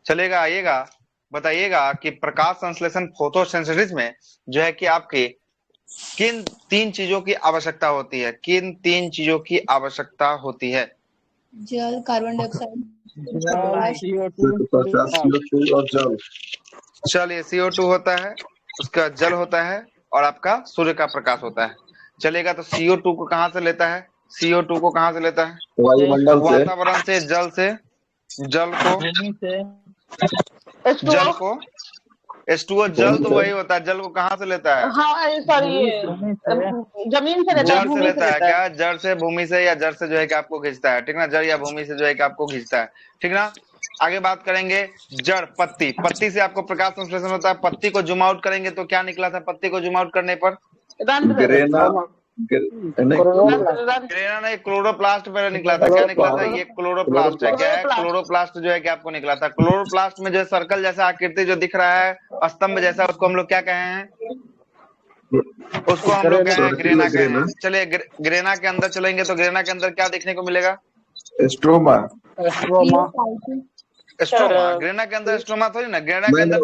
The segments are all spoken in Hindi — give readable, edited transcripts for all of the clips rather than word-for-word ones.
चलेगा, आइएगा, बताइएगा कि प्रकाश संश्लेषण फोटोसिंथेसिस में जो है कि आपके किन तीन चीजों की आवश्यकता होती है, किन तीन चीजों की आवश्यकता होती है? जल, कार्बन डाइऑक्साइड, प्रकाश। प्रकाश, CO2 और जल। चलिए, CO2 होता है, उसका जल होता है, और आपका सूर्य का प्रकाश होता है। चलेगा, तो CO2 को कहाँ से लेता है? CO2 को कहाँ से लेता है? वायुमंडल से। वातावरण से, जल से, जल को, जल को H2O, जल तो वही होता है, जल को कहाँ से लेता है? हाँ सॉरी, ये जमीन से लेता है, जड़ से भूमि से लेता है लेता है। क्या? जड़ से, भूमि से, या जड़ से जो है कि आपको खींचता है, ठीक ना? जड़ या भूमि से जो है कि आपको खींचता है, ठीक ना? आगे बात करेंगे जड़, पत्ती। पत्ती से आपको प्रकाश संश्लेषण होता है। पत्ती को जूम आउट करेंगे तो क्या निकला था? पत्ती को जूम आउट करने पर ग्रेना, ग्रेना नहीं, क्लोरोप्लास्ट पहले निकला था। क्या निकला था? ये क्लोरोप्लास्ट है। क्या है? क्लोरोप्लास्ट जो है कि आपको निकला था। क्लोरोप्लास्ट में जो है सर्कल जैसा आकृति जो दिख रहा है, स्तंभ जैसा, उसको हम लोग क्या कहे हैं? उसको हम लोग कहे हैं ग्रेना कहे हैं। चलिए, ग्रेना के अंदर चलेंगे तो ग्रेना के अंदर क्या देखने को मिलेगा? स्ट्रोमा। स्ट्रोमा। ग्रेना के अंदर स्ट्रोमा थोड़ी ना, ग्रेना के अंदर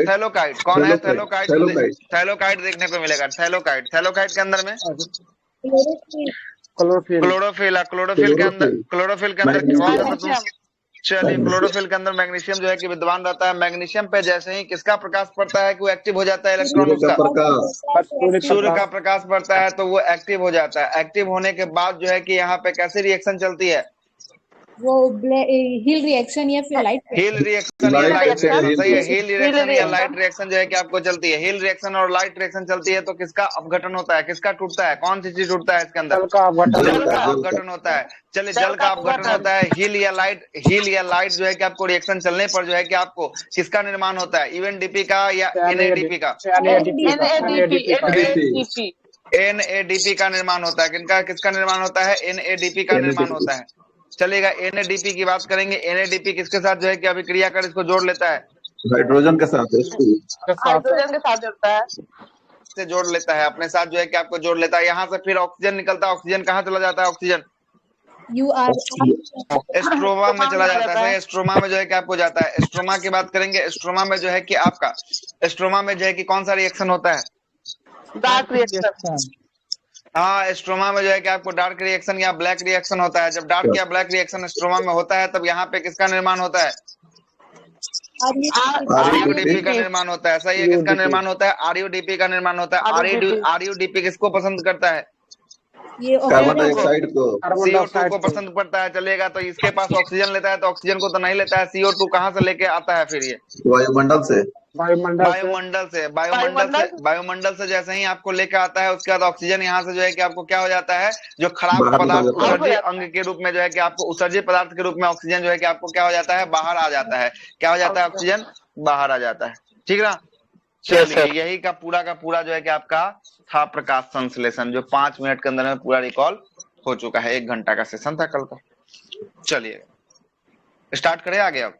थैलोकाइट। कौन है? थैलोकाइट। थैलोकाइट देखने को मिलेगा। थैलोकाइट। थैलोकाइट के अंदर में क्लोरोफिल है। क्लोरोफिल के अंदर कौन सा तत्व? चलिए, क्लोरोफिल के अंदर मैग्नीशियम जो है कि विद्यमान रहता है। मैग्नीशियम पे जैसे ही किसका प्रकाश पड़ता है कि वो एक्टिव हो जाता है, इलेक्ट्रॉन उसका, सूर्य का प्रकाश पड़ता है तो वो एक्टिव हो जाता है। एक्टिव होने के बाद जो है कि यहाँ पे कैसी रिएक्शन चलती है? वो हिल रिएक्शन या फिर लाइट हिल रिएक्शन या लाइट रिएक्शन। सही है, हिल रिएक्शन या लाइट रिएक्शन जो है कि आपको चलती है। हिल रिएक्शन और लाइट रिएक्शन चलती है तो किसका अपघटन होता है? किसका टूटता है? कौन सी चीज टूटता है इसके अंदर? जल का अपघटन होता है। चलिए, जल का अपघटन होता है। हिल या लाइट जो है कि आपको रिएक्शन चलने पर जो है कि आपको किसका निर्माण होता है? यूएनडीपी का या एनएडीपी का? एनएडीपी का निर्माण होता है। किनका, किसका निर्माण होता है? एनएडीपी का निर्माण होता है। चलेगा, एनएडीपी की बात करेंगे। एनएडीपी किसके साथ जो है कि अभिक्रिया कर इसको जोड़ लेता है? हाइड्रोजन के साथ। हाइड्रोजन के साथ जुड़ता है, से जोड़ लेता है, अपने साथ जो है कि आपको जोड़ लेता है। यहाँ से फिर ऑक्सीजन निकलता है। ऑक्सीजन कहाँ चला जाता है? ऑक्सीजन स्ट्रोमा में चला जाता है। स्ट्रोमा में जो है कि आपको जाता है। स्ट्रोमा की बात करेंगे। स्ट्रोमा में जो है कि आपका, स्ट्रोमा में जो है कि कौन सा रिएक्शन होता है? Dark reaction. हाँ, स्ट्रोमा में जो है कि आपको डार्क रिएक्शन या ब्लैक रिएक्शन होता है। जब डार्क या ब्लैक रिएक्शन स्ट्रोमा में होता है तब यहाँ पे किसका निर्माण होता है? आरयूडीपी का निर्माण होता है। सही है, किसका निर्माण होता है? आरयूडीपी का निर्माण होता है। आरयूडीपी किसको पसंद करता है? कार्बन डाइऑक्साइड को। CO2 को पसंद पड़ता है। चलेगा, तो इसके पास ऑक्सीजन लेता है तो ऑक्सीजन को तो नहीं लेता है। CO2 कहाँ से लेके आता है फिर? ये वायुमंडल से। वायुमंडल से जैसे ही आपको लेकर आता है, उसके बाद ऑक्सीजन यहाँ से जो है कि आपको क्या हो जाता है? जो खराब पदार्थ, उत्सर्जित अंग के रूप में जो है कि आपको, उत्सर्जित पदार्थ के रूप में ऑक्सीजन जो है कि आपको क्या हो जाता है? बाहर आ जाता है। क्या हो जाता है? ऑक्सीजन बाहर आ जाता है, ठीक ना? चलिए, यही का पूरा जो है कि आपका था प्रकाश संश्लेषण, जो 5 मिनट के अंदर में पूरा रिकॉल हो चुका है। 1 घंटा का सेशन था कल का। चलिए, स्टार्ट करें आगे अब?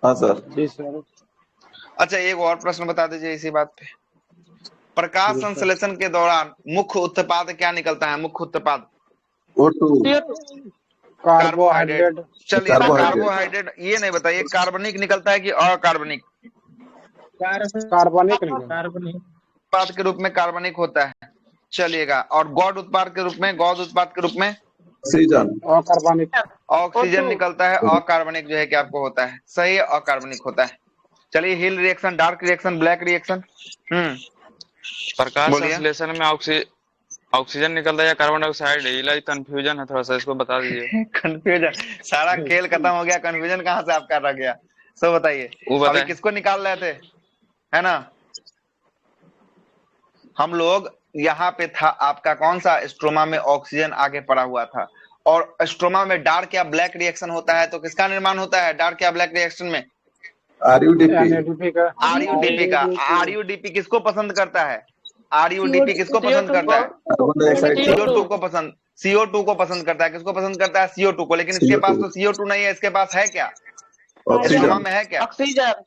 हाँ सर। अच्छा, एक और प्रश्न बता दीजिए इसी बात पे। प्रकाश संश्लेषण के दौरान मुख्य उत्पाद क्या निकलता है? मुख्य उत्पाद O2, कार्बोहाइड्रेट। चलिए, कार्बोहाइड्रेट ये नहीं बताइए, कार्बनिक निकलता है कि अकार्बनिक? कार्बनिक उत्पाद के रूप में कार्बनिक होता है। चलिएगा, और गौड़ उत्पाद के रूप में ऑक्सीजन। ऑक्सीजन निकलता है। अकार्बनिक जो है कि आपको होता है। सही है, अकार्बनिक होता है। चलिए, Hill reaction, dark reaction, black reaction. प्रकाश संश्लेषण में ऑक्सीजन निकलता है या कार्बन डाइऑक्साइड? ये कंफ्यूजन है थोड़ा सा, इसको बता दीजिए। कंफ्यूजन, सारा खेल खत्म हो गया, कंफ्यूजन कहाँ से आपका रह गया? सो बताइए, अभी किसको निकाल रहे थे, है ना? हम लोग यहाँ पे था आपका कौन सा? स्ट्रोमा में ऑक्सीजन आगे पड़ा हुआ था, और स्ट्रोमा में डार्क या ब्लैक रिएक्शन होता है तो किसका निर्माण होता है? डार्क या ब्लैक रिएक्शन में आरयूडीपी का। आरयूडीपी किसको पसंद करता है? आरयूडीपी किसको पसंद करता है? CO2 को पसंद, CO2 को पसंद करता है। किसको पसंद करता है? CO2 को। लेकिन इसके पास तो CO2 नहीं है, इसके पास है क्या? स्ट्रोमा में है क्या?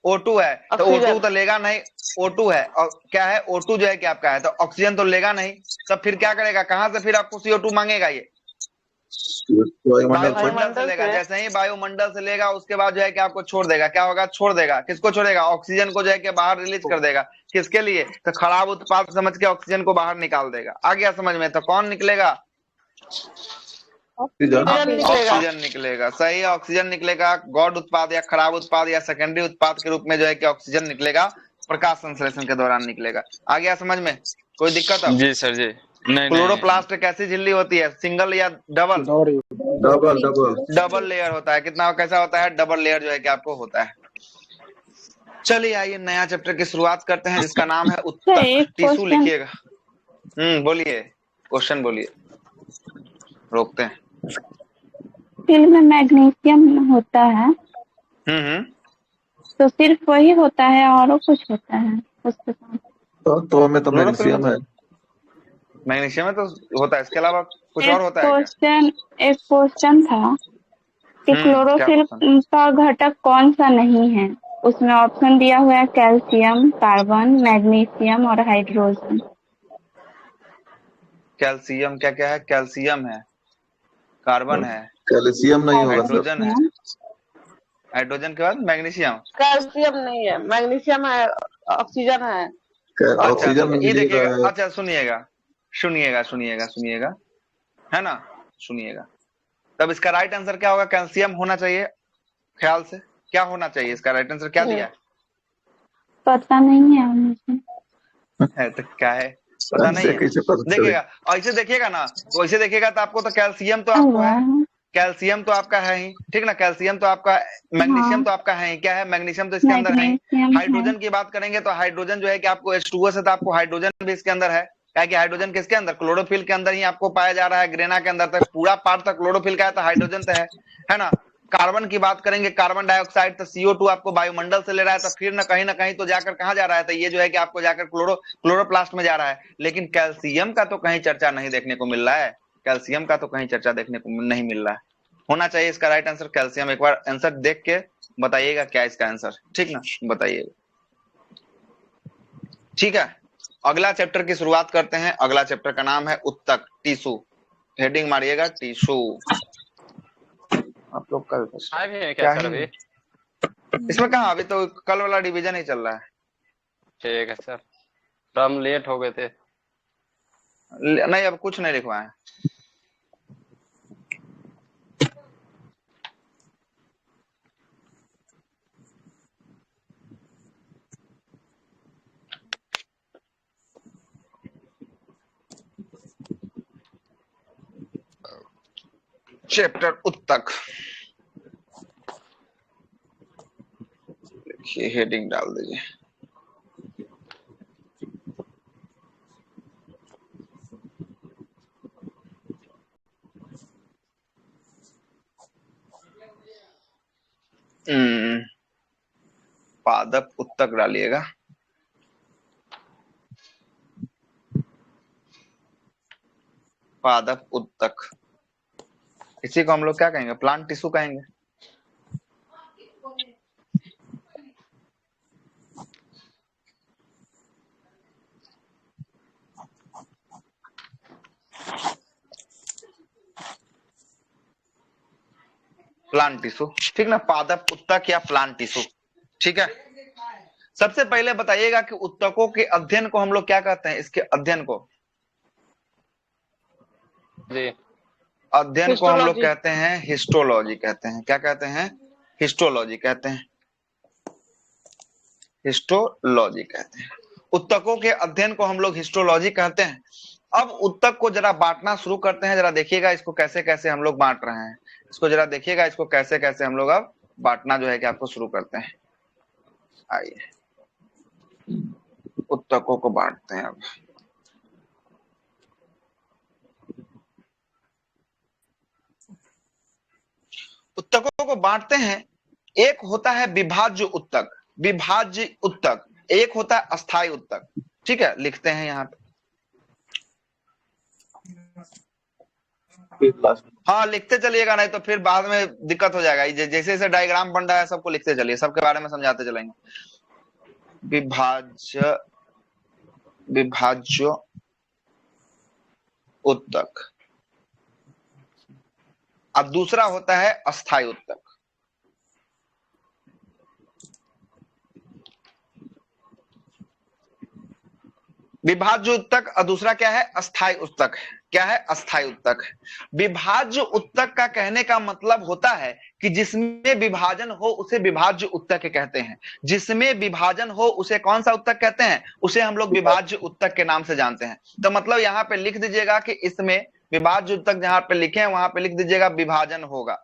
O2 है। तो O2 तो लेगा नहीं, O2 है, और क्या है? O2 जो है कि आपका है, तो ऑक्सीजन तो लेगा नहीं, तब फिर क्या करेगा? कहां से फिर आपको CO2 मांगेगा? ये वायुमंडल से लेगा, जैसे ही वायुमंडल से लेगा उसके बाद जो है कि आपको छोड़ देगा, क्या होगा, छोड़ देगा, किसको छोड़ेगा, ऑक्सीजन को जो है कि बाहर रिलीज कर देगा, किसके लिए, तो खराब उत्पाद समझ के ऑक्सीजन को बाहर निकाल देगा। आ गया समझ में, तो कौन निकलेगा, ऑक्सीजन निकलेगा, सही, ऑक्सीजन निकलेगा। गॉड उत्पाद या खराब उत्पाद या सेकेंडरी उत्पाद के रूप में जो है कि ऑक्सीजन निकलेगा, प्रकाश संश्लेषण के दौरान निकलेगा। आ गया समझ में, कोई दिक्कत है? जी सर जी। नहीं क्लोरोप्लास्ट एक ऐसी झिल्ली होती है, सिंगल या double, double double double layer होता है। कितना कैसा होता है, डबल लेयर जो है कि आपको होता है। चलिए आइए नया चैप्टर की शुरुआत करते हैं जिसका नाम है उत्तक। टिश्यू लिखिएगा। बोलिए, क्वेश्चन बोलिए, रोकते हैं। फिल्म में मैग्नीशियम होता है, तो सिर्फ वही होता है और कुछ होता है उसके साथ? तो में तो मैग्नीशियम है, मैग्नीशियम है तो होता है, इसके अलावा कुछ और होता है क्या? एक क्वेश्चन था कि क्लोरोफिल का घटक कौन सा नहीं है, उसमें ऑप्शन दिया हुआ है कैल्शियम, कार्बन, मैग्नीशियम और हाइड्रोजन। कैल्शियम क्या क्या है, कैल्शियम है, कार्बन है, कैल्शियम नहीं होगा, हाइड्रोजन है, हाइड्रोजन के बाद मैग्नीशियम, कैल्शियम नहीं है, मैग्नीशियम है, ऑक्सीजन है। ऑक्सीजन ये देखिएगा, अच्छा सुनिएगा सुनिएगा सुनिएगा सुनिएगा, है ना, सुनिएगा। तब इसका राइट आंसर क्या होगा, कैल्शियम होना चाहिए, ख्याल से क्या होना चाहिए, इसका राइट आंसर क्या दिया है? पता नहीं है मुझे। तो क्या है, पता नहीं है? देखिएगा, ऐसे देखिएगा ना, तो ऐसे देखिएगा तो आपको तो कैल्शियम तो आपको है, कैल्शियम तो आपका है ही, ठीक ना, कैल्शियम तो आपका, मैग्नीशियम तो आपका है ही, क्या है, मैग्नीशियम तो इसके अंदर है। हाइड्रोजन की बात करेंगे तो हाइड्रोजन जो है कि आपको H2O से, तो आपको हाइड्रोजन भी इसके अंदर है, क्या कि हाइड्रोजन किसके अंदर, क्लोरोफिल के अंदर ही आपको पाया जा रहा है, ग्रेना के अंदर तक पूरा पार्ट तक क्लोरोफिल का है, तो हाइड्रोजन तो है ना। कार्बन की बात करेंगे, कार्बन डाइऑक्साइड, तो CO2 आपको वायुमंडल से ले रहा है, तो फिर ना कहीं तो जाकर कहाँ जा रहा है, तो ये जो है कि आपको जाकर क्लोरोप्लास्ट में जा रहा है। लेकिन कैल्शियम का तो कहीं चर्चा नहीं देखने को मिल रहा है, कैल्शियम का तो कहीं चर्चा देखने को नहीं मिल रहा है। होना चाहिए इसका राइट आंसर कैल्शियम। एक बार आंसर देख के बताइएगा क्या इसका आंसर, ठीक ना, बताइएगा, ठीक है। अगला चैप्टर की शुरुआत करते हैं। अगला चैप्टर का नाम है उत्तक, टिश्यू, हेडिंग मारिएगा टिश्यू। आप लोग कल क्या सर अभी इसमें कहा, अभी तो कल वाला डिवीजन ही चल रहा है। ठीक है सर, तो हम लेट हो गए थे। नहीं, अब कुछ नहीं लिखवाए। चैप्टर उत्तक, देखिए हेडिंग डाल दीजिए। पादप उत्तक डालिएगा। पादप उत्तक, इसी को हम लोग क्या कहेंगे, प्लांट टिश्यू कहेंगे। प्लांट टिश्यू, ठीक ना, पादप उत्तक या प्लांट टिश्यू, ठीक है। सबसे पहले बताइएगा कि उत्तकों के अध्ययन को हम लोग क्या कहते हैं, इसके अध्ययन को जी, अध्ययन को हम लोग कहते हैं हिस्टोलॉजी कहते हैं। क्या कहते हैं, हिस्टोलॉजी कहते हैं, हिस्टोलॉजी कहते हैं। उत्तकों के अध्ययन को हम लोग हिस्टोलॉजी कहते हैं। अब उत्तक को जरा बांटना शुरू करते हैं। जरा देखिएगा इसको कैसे कैसे हम लोग बांट रहे हैं, इसको जरा देखिएगा, इसको कैसे कैसे हम लोग अब बांटना जो है कि आपको शुरू करते हैं। आइए उत्तकों को बांटते हैं। अब उत्तकों को बांटते हैं। एक होता है विभाज्य उत्तक, विभाज्य उत्तक, एक होता है अस्थायी उत्तक, ठीक है। लिखते हैं यहाँ पे, हाँ लिखते चलिएगा, नहीं तो फिर बाद में दिक्कत हो जाएगा। जैसे जैसे डायग्राम बन रहा है सबको लिखते चलिए, सबके बारे में समझाते चलेंगे। विभाज्य, विभाज्य उत्तक, और दूसरा होता है अस्थायी उत्तक। विभाज्य उत्तक और दूसरा क्या है? अस्थायी उत्तक। क्या है? अस्थायी उत्तक। विभाज्य उत्तक का कहने का मतलब होता है कि जिसमें विभाजन हो उसे विभाज्य उत्तक कहते हैं। जिसमें विभाजन हो उसे कौन सा उत्तक कहते हैं? उसे हम लोग विभाज्य उत्तक के नाम से जानते हैं। तो मतलब यहां पे लिख दीजिएगा कि इसमें विभाज्य उत्तक जहां पे लिखे हैं वहां पे लिख दीजिएगा विभाजन होगा।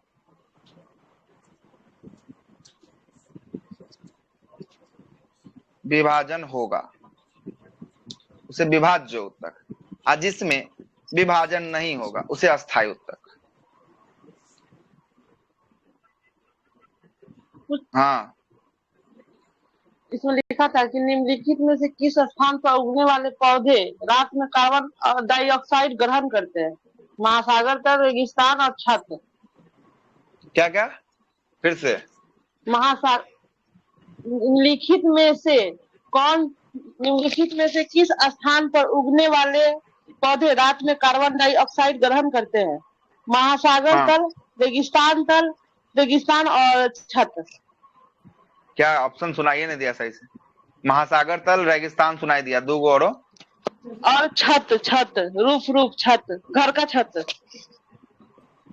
विभाजन होगा, उसे विभाज्य उत्तक। और जिसमें विभाजन नहीं होगा उसे अस्थायी उत्तक। हाँ, इसमें लिखा था कि निम्नलिखित में से किस स्थान पर उगने वाले पौधे रात में कार्बन डाइऑक्साइड ग्रहण करते हैं? महासागर तल, रेगिस्तान और छत। क्या क्या? फिर से। महासागर निम्नलिखित में से निम्नलिखित में से किस स्थान पर उगने वाले पौधे रात में कार्बन डाइऑक्साइड ग्रहण करते हैं? महासागर हाँ। तल, रेगिस्तान और छत। क्या ऑप्शन सुनाइए नहीं दिया सही से। महासागर तल, रेगिस्तान सुनाई दिया, दो गो और छत, रूफ छत, घर का छत।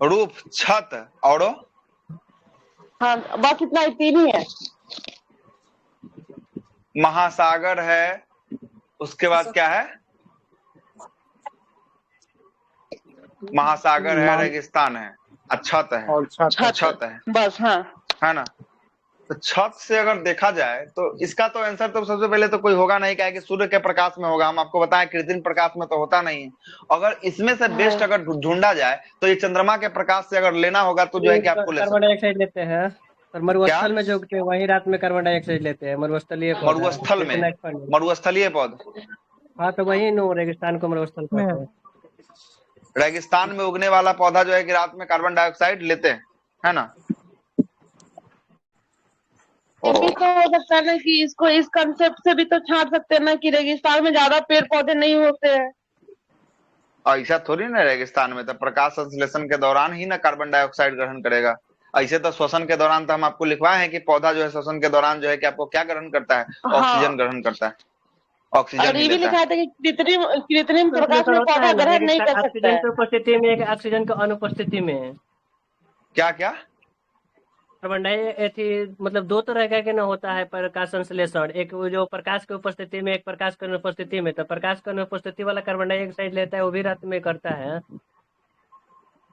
रूफ, छत और हाँ, बस इतना ही, तीन ही है। महासागर है, उसके बाद क्या है? महासागर है, रेगिस्तान है, छत है और छत है, बस। हाँ, है ना। तो छत से अगर देखा जाए तो इसका तो आंसर तो सबसे पहले तो कोई होगा नहीं, क्या कि सूर्य के प्रकाश में होगा। हम आपको बताएं कृत्रिम प्रकाश में तो होता नहीं है। अगर इसमें से बेस्ट अगर ढूंढा जाए तो ये चंद्रमा के प्रकाश से अगर लेना होगा तो जो है कि आपको कार्बन डाइऑक्साइड लेते हैं और मरुस्थल में जो उगते हैं वही रात में कार्बन डाइऑक्साइड लेते हैं। मरुस्थलीय पौधा, मरुस्थल में, मरुस्थलीय पौधे। हाँ, तो वही नो रेगिस्तान को मरुस्थल कहते हैं। रेगिस्तान में उगने वाला पौधा जो है कि रात में कार्बन डाइऑक्साइड लेते हैं, है ना। ये भी तो हो सकता है ना कि इसको इस कंसेप्ट से भी तो छांट सकते हैं ना कि रेगिस्तान में ज्यादा पेड़ पौधे नहीं होते हैं। ऐसा थोड़ी ना, रेगिस्तान में तो प्रकाश संश्लेषण के दौरान ही ना कार्बन डाइऑक्साइड ग्रहण करेगा। ऐसे तो श्वसन के दौरान तो हम आपको लिखवाए हैं कि पौधा जो है श्वसन के दौरान जो है कि आपको क्या ग्रहण करता है? ऑक्सीजन ग्रहण करता है, ऑक्सीजन और ये भी लिखा था कि कृत्रिम प्रकाश में होता पौधा है ना, ग्रहण नहीं कर सकता ऑक्सीजन है। की उपस्थिति में, एक ऑक्सीजन की अनुपस्थिति में। क्या क्या? कार्बन डाइऑक्साइड मतलब दो तरह का के ना होता है प्रकाश संश्लेषण, एक वो जो प्रकाश की उपस्थिति में, एक प्रकाश की अनुपस्थिति में। तो प्रकाश की अनुपस्थिति वाला कार्बन डाइऑक्साइड लेता है, वो भी रात में करता है।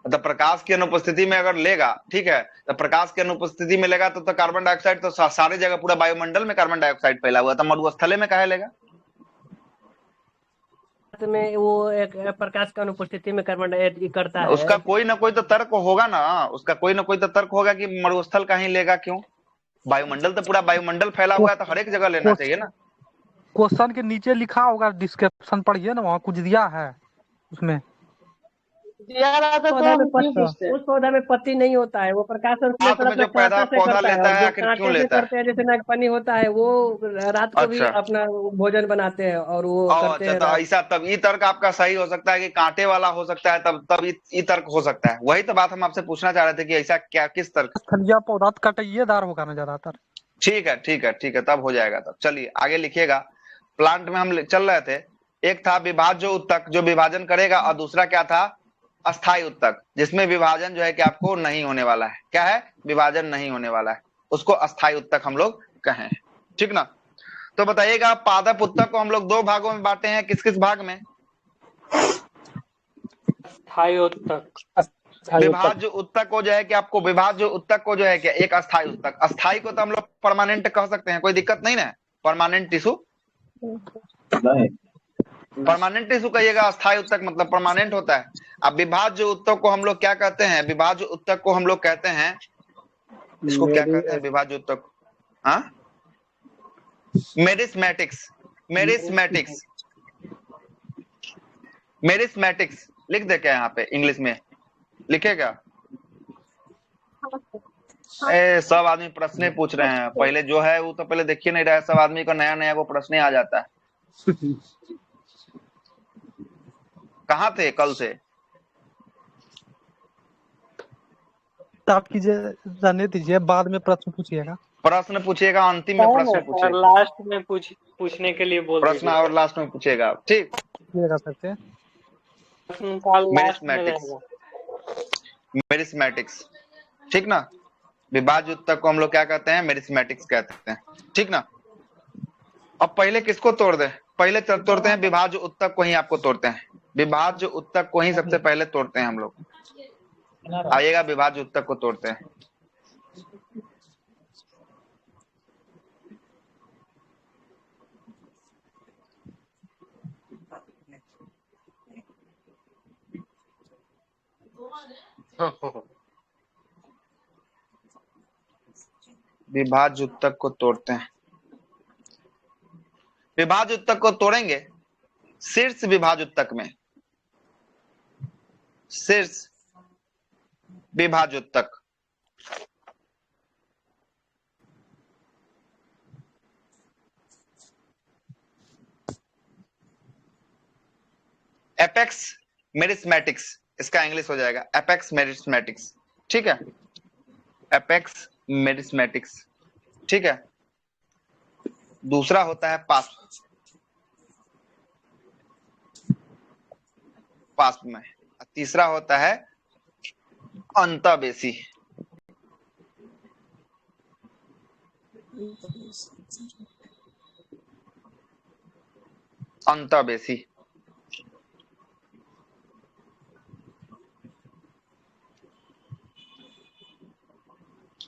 तो प्रकाश की अनुपस्थिति में अगर लेगा, ठीक है, तो प्रकाश की अनुपस्थिति में लेगा तो कार्बन डाइऑक्साइड तो सारे जगह पूरा वायुमंडल में कार्बन डाइऑक्साइड फैला हुआ, तो मरुस्थले में काहे लेगा? में वो एक प्रकाश की अनुपस्थिति में कार्बन डाइऑक्साइड करता है। उसका कोई ना कोई तो तर्क होगा ना, उसका कोई ना कोई तो तर्क होगा कि मरुस्थल का ही लेगा। क्यों? वायुमंडल तो पूरा वायुमंडल फैला हुआ है, तो हर एक जगह लेना चाहिए ना। क्वेश्चन के नीचे लिखा होगा, डिस्क्रिप्शन पढ़िए ना, वहाँ कुछ दिया है उसमें। उस पौधा में पत्ती नहीं होता है, वो प्रकाश संश्लेषण जो पौधा लेता है आखिर क्यों लेता है? जैसे नागफनी होता है, वो रात को भी अपना भोजन बनाते हैं और वो करते हैं। तो ऐसा, तब ये तर्क आपका सही हो सकता है कि कांटे वाला हो सकता है, तब ये तर्क हो सकता है। वही तो बात हम आपसे पूछना चाह रहे थे कि ऐसा क्या, किस तर्क? फलिया पौधा कटाइएदार होगा ना ज्यादातर। ठीक है ठीक है ठीक है, तब हो जाएगा। तब चलिए आगे लिखिएगा। प्लांट में हम चल रहे थे, एक था विभाज्य उत्तक जो विभाजन करेगा, और दूसरा क्या था? अस्थायी उत्तक, जिसमें विभाजन जो है कि आपको नहीं होने वाला है। क्या है? विभाजन नहीं होने वाला है, उसको अस्थायी उत्तक हम लोग कहें, ठीक ना। तो बताइएगा, पादप उत्तक को हम लोग दो भागों में बांटे हैं, किस किस भाग में? अस्थायी उत्तक। विभाज्य उत्तक को जो है कि आपको, विभाज्य उत्तक को जो है कि एक अस्थायी उत्तक, अस्थायी को तो हम लोग परमानेंट कह सकते हैं, कोई दिक्कत नहीं ना। परमानेंट टिश्यू नहीं, परमानेंट टिश्यू कहिएगा, अस्थायी उत्तक मतलब परमानेंट होता है। अब विभाज्य उत्तक को हम लोग क्या कहते हैं? विभाज्य उत्तक को हम लोग कहते हैं, इसको क्या कहते हैं विभाज्य उत्तक? हाँ, मेरिस्मेटिक्स। मेरिस्मेटिक्स, मेरिस्मेटिक्स लिख दे क्या यहाँ पे? इंग्लिश में लिखेगा? सब आदमी प्रश्न पूछ रहे हैं, पहले जो है वो तो पहले देखिए नहीं रहा है, सब आदमी का नया नया वो प्रश्न आ जाता है। कहाँ थे कल से? आप कीजिए, रहने दीजिए, बाद में प्रश्न पूछिएगा। प्रश्न पूछिएगा, अंतिम में प्रश्न सर पूछिएगा, लास्ट में पूछने के लिए बोल प्रश्न दीजिए। और लास्ट में पूछेगा आप, ठीक। पूछिएगा करके। प्रश्न का लास्ट में मेरिथमेटिक्स, रहेगा। मेरिथमेटिक्स, ठीक ना। विभाज्य उत्तक को हम लोग क्या कहते हैं? मेरिथमेटिक्स कहते हैं, ठीक ना। अब पहले किसको तोड़ दे? पहले तोड़ते हैं विभाज्य उत्तक को ही, आपको तोड़ते हैं विभाज्य उत्तक को ही सबसे पहले तोड़ते हैं हम लोग। आइएगा, विभाज्य उत्तक को तोड़ते हैं। विभाज्य उत्तक को तोड़ते हैं। विभाज्य उत्तक को तोड़ेंगे शीर्ष विभाज्य उत्तक में, शीर्ष विभाज्य उत्तक, एपेक्स मेरिथमेटिक्स, इसका इंग्लिश हो जाएगा एपेक्स मेरिथमेटिक्स, ठीक है। एपेक्स मेरिथमेटिक्स, ठीक है। दूसरा होता है पास्व, पास्व में। तीसरा होता है अंतःबेसी, अंतःबेसी,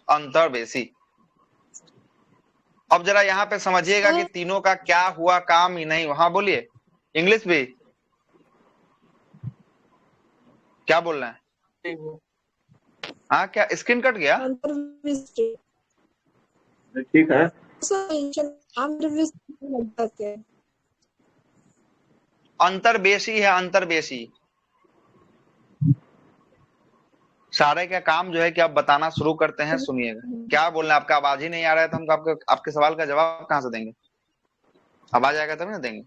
अंतर्वेशी। अब जरा यहाँ पे समझिएगा कि तीनों का क्या हुआ काम ही नहीं। हाँ बोलिए, इंग्लिश भी क्या बोल रहे हैं? हाँ, क्या स्क्रीन कट गया? ठीक है। अंतर्वेशी है, अंतर्वेशी। सारे का काम जो है कि आप बताना शुरू करते हैं। सुनिएगा क्या बोल रहे हैं, आपका आवाज ही नहीं आ रहा है तो हम आपके सवाल का जवाब कहां से देंगे? आवाज आएगा तभी ना देंगे।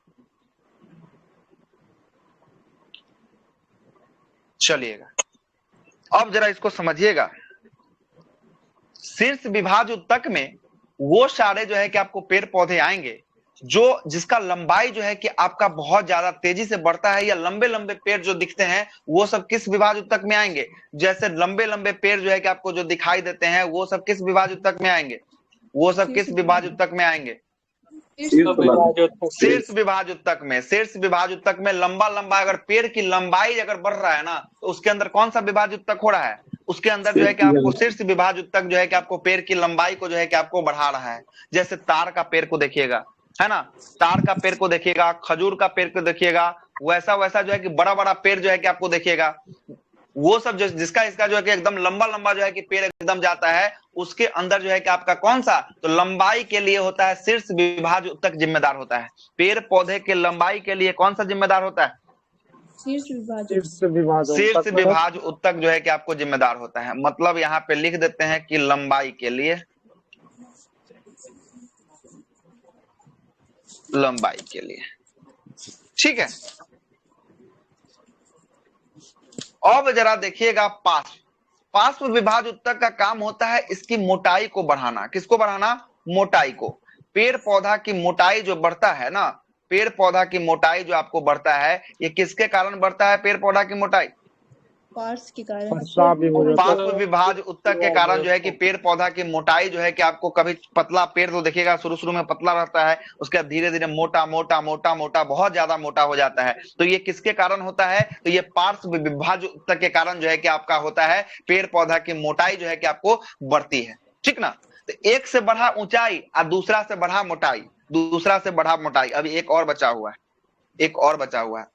चलिएगा, अब जरा इसको समझिएगा। शीर्ष विभाज्य उत्तक में वो सारे जो है कि आपको पेड़ पौधे आएंगे जो जिसका लंबाई जो है कि आपका बहुत ज्यादा तेजी से बढ़ता है, या लंबे लंबे पेड़ जो दिखते हैं वो सब किस विभाज्य उत्तक में आएंगे? जैसे लंबे लंबे पेड़ जो है कि आपको जो दिखाई देते हैं वो सब किस विभाज्य उत्तक में आएंगे? वो सब किस विभाज्य उत्तक में आएंगे? शीर्ष विभाज्य उत्तक में। शीर्ष विभाज्य उत्तक में लंबा लंबा अगर पेड़ की लंबाई अगर बढ़ रहा है ना, तो उसके अंदर कौन सा विभाज्य उत्तक हो रहा है? उसके अंदर जो है कि आपको शीर्ष विभाज्य उत्तक जो है कि आपको पेड़ की लंबाई को जो है कि आपको बढ़ा रहा है। जैसे तार का पेड़ को देखिएगा, है ना, तार का पेड़ को देखिएगा, खजूर का पेड़ को देखिएगा, वैसा वैसा जो है कि बड़ा बड़ा पेड़ जो है कि आपको देखिएगा, वो सब जो जिसका इसका जो है कि एकदम लंबा लंबा जो है कि पेड़ एकदम जाता है, उसके अंदर जो है कि आपका कौन सा? तो लंबाई के लिए होता है शीर्ष विभाज्य उत्तक जिम्मेदार होता है। पेड़ पौधे के लंबाई के लिए कौन सा जिम्मेदार होता है? शीर्ष विभाज्य उत्तक जो है कि आपको जिम्मेदार होता है। मतलब यहाँ पे लिख देते हैं कि लंबाई के लिए, लंबाई के लिए, ठीक है। अब जरा देखिएगा पार्श्व, पार्श्व विभाज्य उत्तक का काम होता है इसकी मोटाई को बढ़ाना। किसको बढ़ाना? मोटाई को। पेड़ पौधा की मोटाई जो बढ़ता है ना, पेड़ पौधा की मोटाई जो आपको बढ़ता है, ये किसके कारण बढ़ता है? पेड़ पौधा की मोटाई पार्श्व के कारण, पार्श्व विभाज्य उत्तक के कारण जो है कि पेड़ पौधा की मोटाई जो है कि आपको कभी पतला पेड़ तो देखिएगा शुरू में पतला रहता है, उसके बाद धीरे धीरे मोटा मोटा मोटा मोटा बहुत ज्यादा मोटा हो जाता है। तो ये किसके कारण होता है? तो ये पार्श्व विभाज्य उत्तक के कारण जो है कि आपका होता है, पेड़ पौधा की मोटाई जो है कि आपको बढ़ती है, ठीक ना। तो एक से बढ़ा ऊंचाई और दूसरा से बढ़ा मोटाई, दूसरा से बढ़ा मोटाई। अभी एक और बचा हुआ है, एक और बचा हुआ है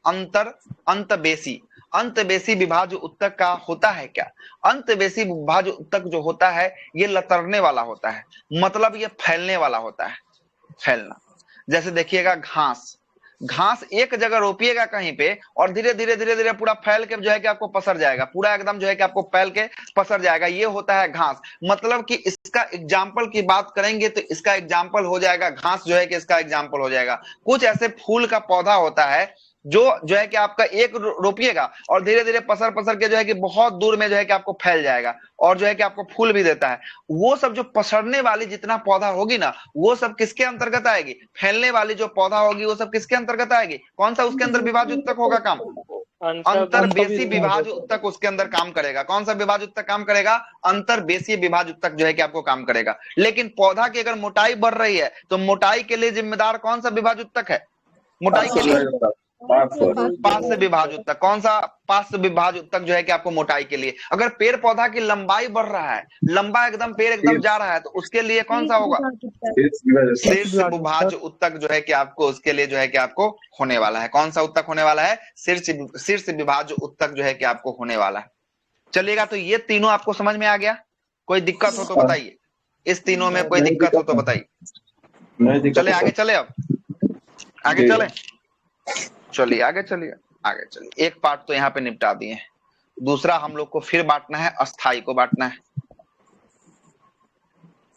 अंतःबेसी। अंतःबेसी विभाज्य उत्तक का होता है क्या? अंतःबेसी विभाज्य उत्तक जो होता है ये लतरने वाला होता है, मतलब ये फैलने वाला होता है, फैलना। जैसे देखिएगा घास, घास एक जगह रोपिएगा कहीं पे और धीरे धीरे धीरे धीरे पूरा फैल के जो है कि आपको पसर जाएगा, पूरा एकदम जो है कि आपको फैल के पसर जाएगा, ये होता है घास। मतलब कि इसका एग्जाम्पल की बात करेंगे तो इसका एग्जाम्पल हो जाएगा घास जो है कि इसका एग्जाम्पल हो जाएगा। कुछ ऐसे फूल का पौधा होता है, जो है कि आपका एक रोपिएगा और धीरे धीरे पसर पसर के जो है कि बहुत दूर में जो है कि आपको फैल जाएगा और जो है कि आपको फूल भी देता है। वो सब जो पसरने वाली जितना पौधा होगी ना, वो सब किसके अंतर्गत आएगी? फैलने वाली जो पौधा होगी वो सब किसके अंतर्गत आएगी? कौन सा उसके अंदर विभाज्य उत्तक होगा काम? अंतर्वेशी विभाज्य उत्तक उसके अंदर काम करेगा। कौन सा विभाज्य उत्तक काम करेगा? अंतर्वेशीय विभाज्य उत्तक जो है कि आपको काम करेगा। लेकिन पौधा की अगर मोटाई बढ़ रही है तो मोटाई के लिए जिम्मेदार कौन सा विभाज्य उत्तक है? मोटाई के लिए पार्श्व विभाज्य उत्तक। कौन सा पार्श्व विभाज्य उत्तक जो है कि आपको मोटाई के लिए? अगर पेड़ पौधा की लंबाई बढ़ रहा है, लंबा एकदम पेड़ एकदम जा रहा है, तो उसके लिए कौन सा होगा? शीर्ष विभाज्य उत्तक जो है कि आपको उसके लिए जो है कि आपको होने वाला है। कौन सा उत्तक होने वाला है? शीर्ष विभाज्य उत्तक जो है कि आपको होने वाला है। चलिएगा, तो ये तीनों आपको समझ में आ गया? कोई दिक्कत हो तो बताइए, इस तीनों में कोई दिक्कत हो तो बताइए। चले आगे चले, अब आगे चले, चलिए आगे चलिए, आगे चलिए। एक पार्ट तो यहाँ पे निपटा दिए, दूसरा हम लोग को फिर बांटना है, अस्थाई को बांटना है।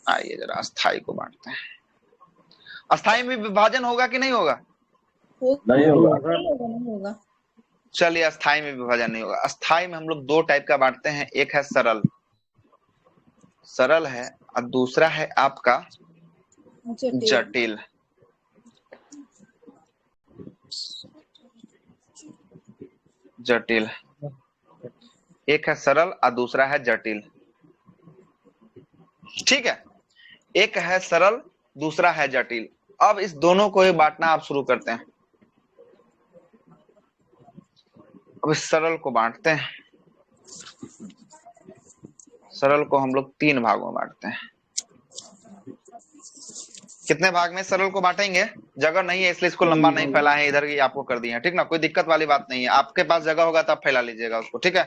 आइए जरा अस्थाई को बांटते हैं। अस्थाई में विभाजन होगा कि नहीं होगा? नहीं होगा। चलिए, अस्थाई में विभाजन नहीं होगा। अस्थाई में हम लोग दो टाइप का बांटते हैं, एक है सरल, सरल है, और दूसरा है आपका जटिल। जटिल, एक है सरल और दूसरा है जटिल। ठीक है, एक है सरल, दूसरा है जटिल। अब इस दोनों को ही बांटना आप शुरू करते हैं। अब इस सरल को बांटते हैं। सरल को हम लोग 3 भागों में बांटते हैं। कितने भाग में सरल को बांटेंगे? जगह नहीं है इसलिए इसको लंबा नहीं फैला है, इधर ही आपको कर दिए हैं, ठीक ना? कोई दिक्कत वाली बात नहीं है। आपके पास जगह होगा तो आप फैला लीजिएगा उसको, ठीक है?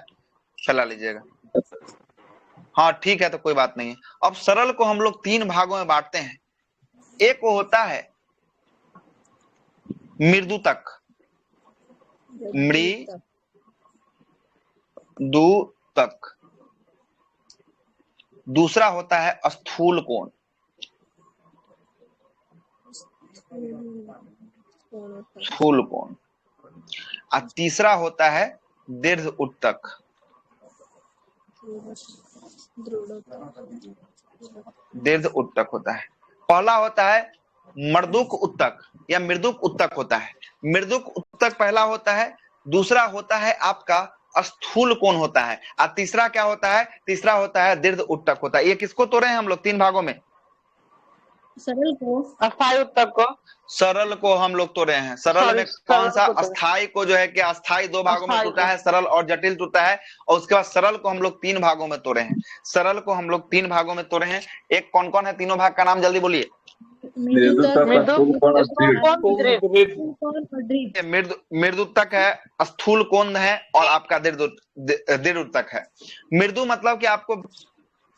फैला लीजिएगा। हाँ ठीक है, तो कोई बात नहीं है। अब सरल को हम लोग 3 भागों में बांटते हैं। एक वो होता है मृदुतक, मृदुतक। दूसरा होता है स्थूल कोण, स्थूल कोण। और तीसरा होता है दीर्घ उत्तक। दीर्घ उत्तक होता है। पहला होता है मर्दुक उत्तक या मृदुक उत्तक होता है। मृदुक उत्तक पहला होता है। दूसरा होता है आपका स्थूल कोण होता है। और तीसरा क्या होता है? तीसरा होता है दीर्घ उत्तक होता है। ये किसको तोड़े हैं हम लोग 3 भागों में? सरल को, अस्थाई उत्तक को। सरल को हम लोग तोड़े हैं। सरल में कौन सा? अस्थाई को जो है कि अस्थाई 2 भागों में टूटा है, सरल और जटिल टूटा है। और उसके बाद सरल को हम लोग 3 भागों में तोड़े हैं। सरल को हम लोग 3 भागों में तोड़े हैं। एक कौन कौन है? तीनों भाग का नाम जल्दी बोलिए। मृदुतक है, स्थूल कोण है और आपका दीर्घ उत्तक है। मृदु मतलब कि आपको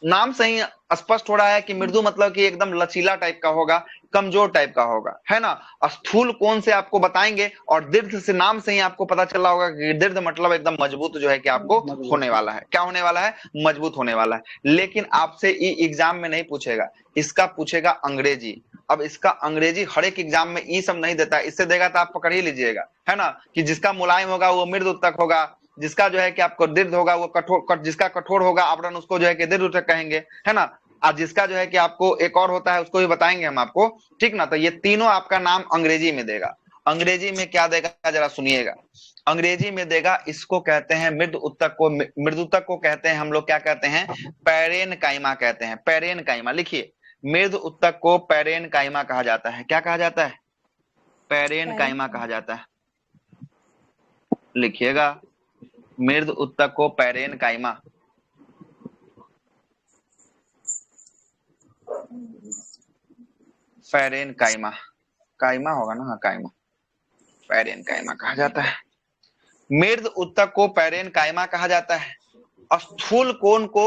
नाम से ही स्पष्ट हो रहा है कि मृदु मतलब कि एकदम लचीला टाइप का होगा, कमजोर टाइप का होगा, है ना? स्थूल कोण से आपको बताएंगे और दीर्घ से नाम से ही आपको पता चला होगा कि दीर्घ मतलब एकदम मजबूत जो है कि आपको होने वाला है। क्या होने वाला है? मजबूत होने वाला है। लेकिन आपसे ये एग्जाम में नहीं पूछेगा, इसका पूछेगा अंग्रेजी। अब इसका अंग्रेजी हर एक एग्जाम में ये सब नहीं देता, इससे देगा तो आप पकड़ ही लीजिएगा, है ना? कि जिसका मुलायम होगा वो मृदु उत्तक होगा, जिसका जो है कि आपको दीर्घ होगा वो कठोर, जिसका कठोर होगा आवरण उसको जो है कि दीर्घ उत्तक कहेंगे, है ना? और जिसका जो है कि आपको एक और होता है उसको भी बताएंगे हम आपको, ठीक ना? तो ये तीनों आपका नाम अंग्रेजी में देगा। अंग्रेजी में क्या देगा जरा सुनिएगा। अंग्रेजी में देगा, इसको कहते हैं मृदु उत्तक को, मृदुतक को कहते हैं हम लोग क्या कहते हैं? पैरेनकाइमा कहते हैं। पैरेनकाइमा लिखिए, मृदु उत्तक को पैरेनकाइमा कहा जाता है। क्या कहा जाता है? पैरेनकाइमा कहा जाता है। लिखिएगा, मृदु उत्तक को पैरेनकाइमा। पैरेनकाइमा, काइमा होगा ना? हाँ काइमा, पैरेनकाइमा कहा जाता है। मृदु उत्तक को पैरेनकाइमा कहा जाता है। स्थूल कोण को,